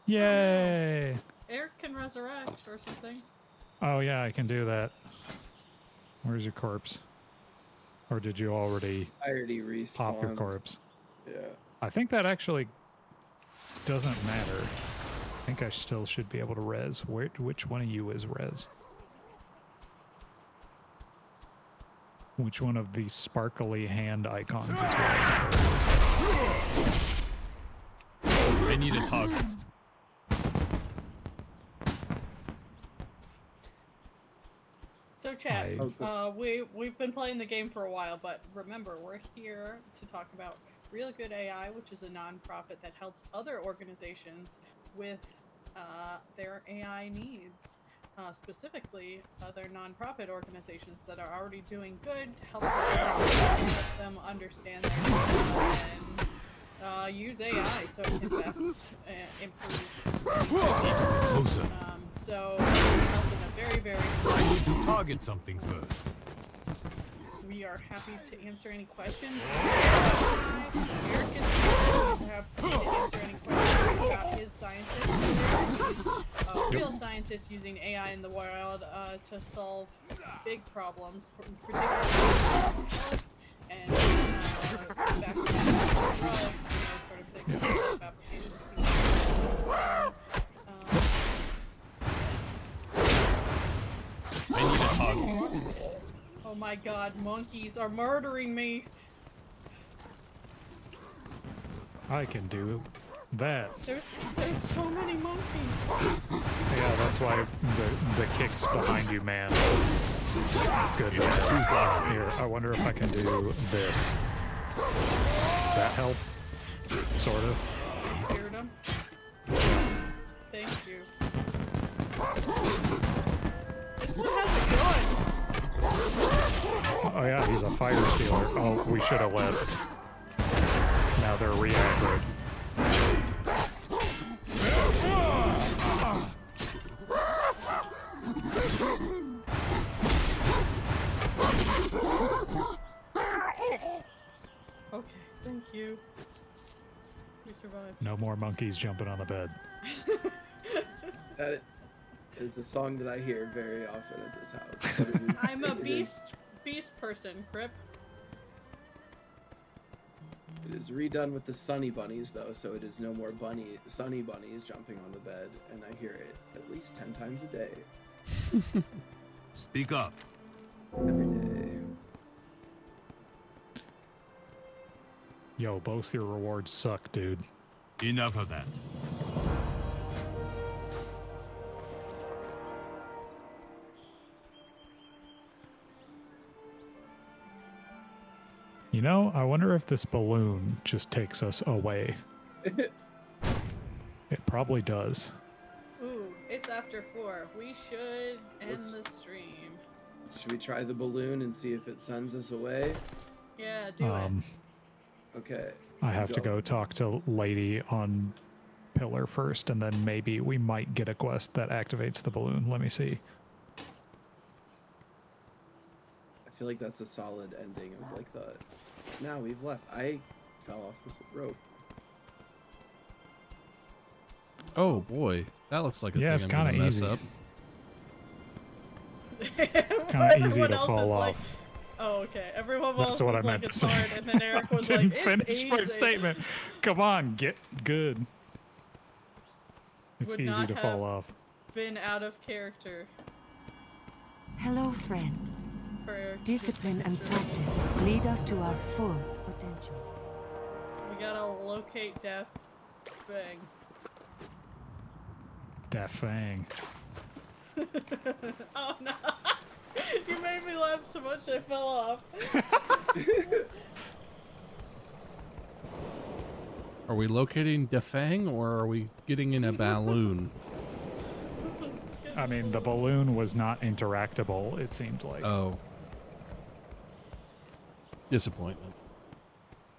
Yay! Eric can resurrect or something. Oh yeah, I can do that. Where's your corpse? Or did you already I already respawned. pop your corpse? Yeah. I think that actually doesn't matter. I think I still should be able to res. Which one of you is res? Which one of these sparkly hand icons is res? There it is. I need a target. So Chad, I- we've been playing the game for a while, but remember, we're here to talk about Real Good AI, which is a nonprofit that helps other organizations with their AI needs. Specifically, other nonprofit organizations that are already doing good to help them understand their data and use AI so it can best improve. Closer. So, help in a very, very I need to target something first. we are happy to answer any questions. Eric is happy to answer any questions about his scientists. Real scientists using AI in the wild to solve big problems, particularly health and vaccines, drugs, sort of thing. Applications. I need a hug. Oh my god, monkeys are murdering me! I can do that. There's so many monkeys! Yeah, that's why the kicks behind you, man, is good there. Here, I wonder if I can do this. That help? Sort of. Heard him? Thank you. This one has a gun! Oh yeah, he's a fire stealer. Oh, we should have left. Now they're re-aggroed. Okay, thank you. You survived. No more monkeys jumping on the bed. That is a song that I hear very often at this house. But it is- I'm a it is- beast person, Crip. It is redone with the Sunny Bunnies, though, so it is no more Sunny Bunnies jumping on the bed, and I hear it at least 10 times a day. Speak up. Every day. Yo, both your rewards suck, dude. Enough of that. You know, I wonder if this balloon just takes us away. It probably does. Ooh, it's after 4. We should end Let's- the stream. Should we try the balloon and see if it sends us away? Yeah, do it. Okay. I have to Go. go talk to Lady on Pillar first, and then maybe we might get a quest that activates the balloon. Let me see. I feel like that's a solid ending of like the. Now we've left. I fell off this rope. Oh boy, that looks like a Yeah, thing it's I'm gonna kinda mess easy. up. kinda easy Everyone to else fall is like, off. oh, okay. Everyone That's else what I is meant like, to it's say. hard, and then Eric was Didn't like, finish it's my easy. statement. Come on, get good. It's Would easy not to have fall off. Been out of character Hello, friend. for Eric. Discipline and practice lead us to our full potential. We gotta locate Death Fang. That fang. Oh no! You made me laugh so much I fell off. Are we locating Defang or are we getting in a balloon? I mean, the balloon was not interactable, it seemed like. Oh. Disappointment.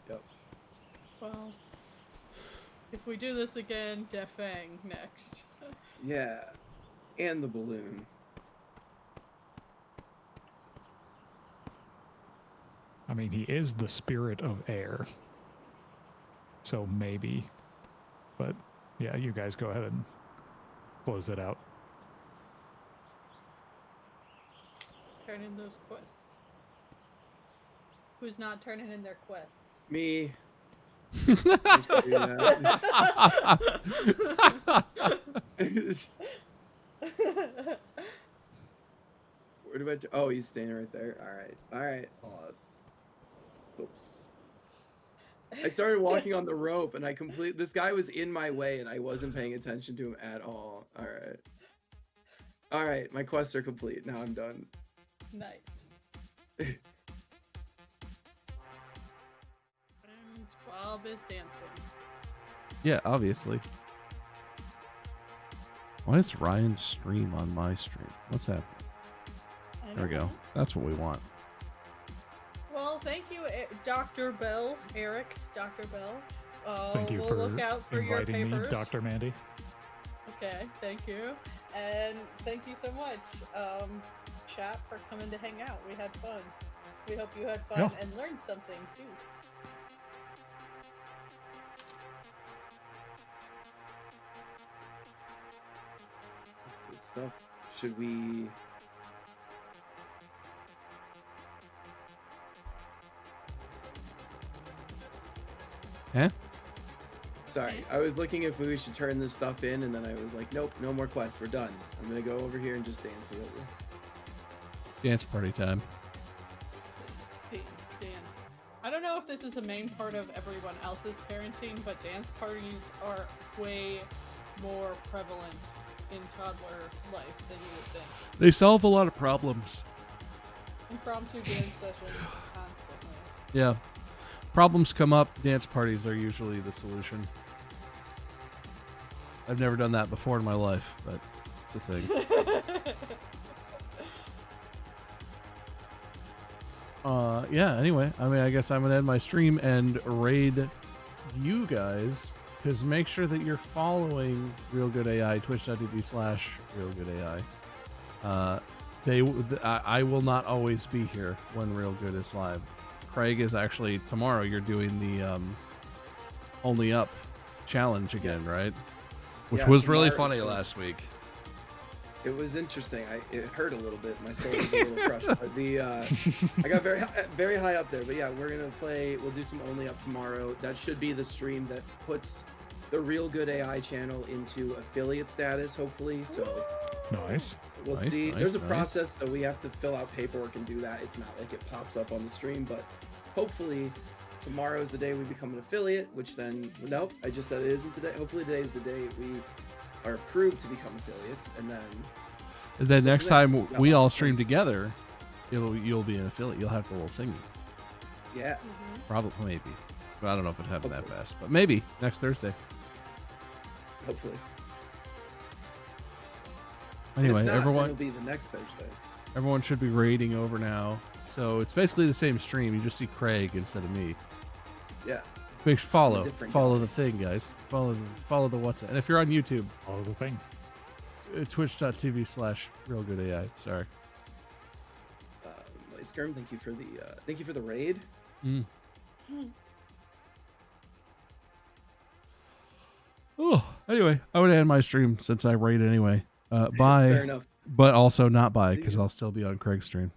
Yep. Well, if we do this again, Defang next. Yeah. And the balloon. I mean, he is the spirit of air. So maybe. But yeah, you guys go ahead and close it out. Turn in those quests. Who's not turning in their quests? Me. Where do I? Oh, he's standing right there. All right. All right. Oops. I started walking on the rope, and this guy was in my way, and I wasn't paying attention to him at all. All right. All right. My quests are complete. Now I'm done. Nice. And Bob is dancing. Yeah, obviously. Why is Ryan's stream on my stream? What's happening? I There we don't go. know. That's what we want. Well, thank you, Dr. Bell, Eric, Dr. Bell. Thank you we'll for look out for your inviting me, papers. Dr. Mandy. Okay, thank you. And thank you so much, chat, for coming to hang out. We had fun. We hope you had fun Yeah. and learned something too. That's good stuff. Should we? Eh? Sorry, I was looking if we should turn this stuff in, and then I was like, nope, no more quests. We're done. I'm gonna go over here and just dance a little. Dance party time. Dance. I don't know if this is a main part of everyone else's parenting, but dance parties are way more prevalent in toddler life than you would think. They solve a lot of problems. Impromptu dance sessions constantly. Yeah. Problems come up, dance parties are usually the solution. I've never done that before in my life, but it's a thing. Yeah, anyway, I mean, I guess I'm going to end my stream and raid you guys, because make sure that you're following Real Good AI, twitch.tv/RealGoodAI. I will not always be here when Real Good is live. Craig is actually, tomorrow you're doing the Only Up challenge again, right? Which was really funny last week. It was interesting. It hurt a little bit. My soul was a little crushed. But I got very high up there. But yeah, we're gonna play. We'll do some Only Up tomorrow. That should be the stream that puts the Real Good AI channel into affiliate status, hopefully. So Nice. we'll Nice, see. nice, There's a nice. process, so we have to fill out paperwork and do that. It's not like it pops up on the stream, but hopefully tomorrow is the day we become an affiliate. Which then, nope, I just said it isn't today. Hopefully today is the day we are approved to become affiliates, and then next that, time yeah, we lots all of stream things. together, you'll be an affiliate. You'll have the little thingy. yeah. Probably, maybe. But I don't know if it happened that fast. But maybe next Thursday. Hopefully. Anyway, If not, then everyone it'll be the next Thursday. everyone should be raiding over now. So it's basically the same stream. You just see Craig instead of me. Yeah. Big follow different the thing, guys. Follow the what's it. And if you're on YouTube, Follow the thing. twitch.tv/RealGoodAI. Sorry. Skirm, thank you for the raid. Oh, anyway, I would end my stream since I raid anyway. Bye. Fair enough. But also not bye See because ya. I'll still be on Craig's stream.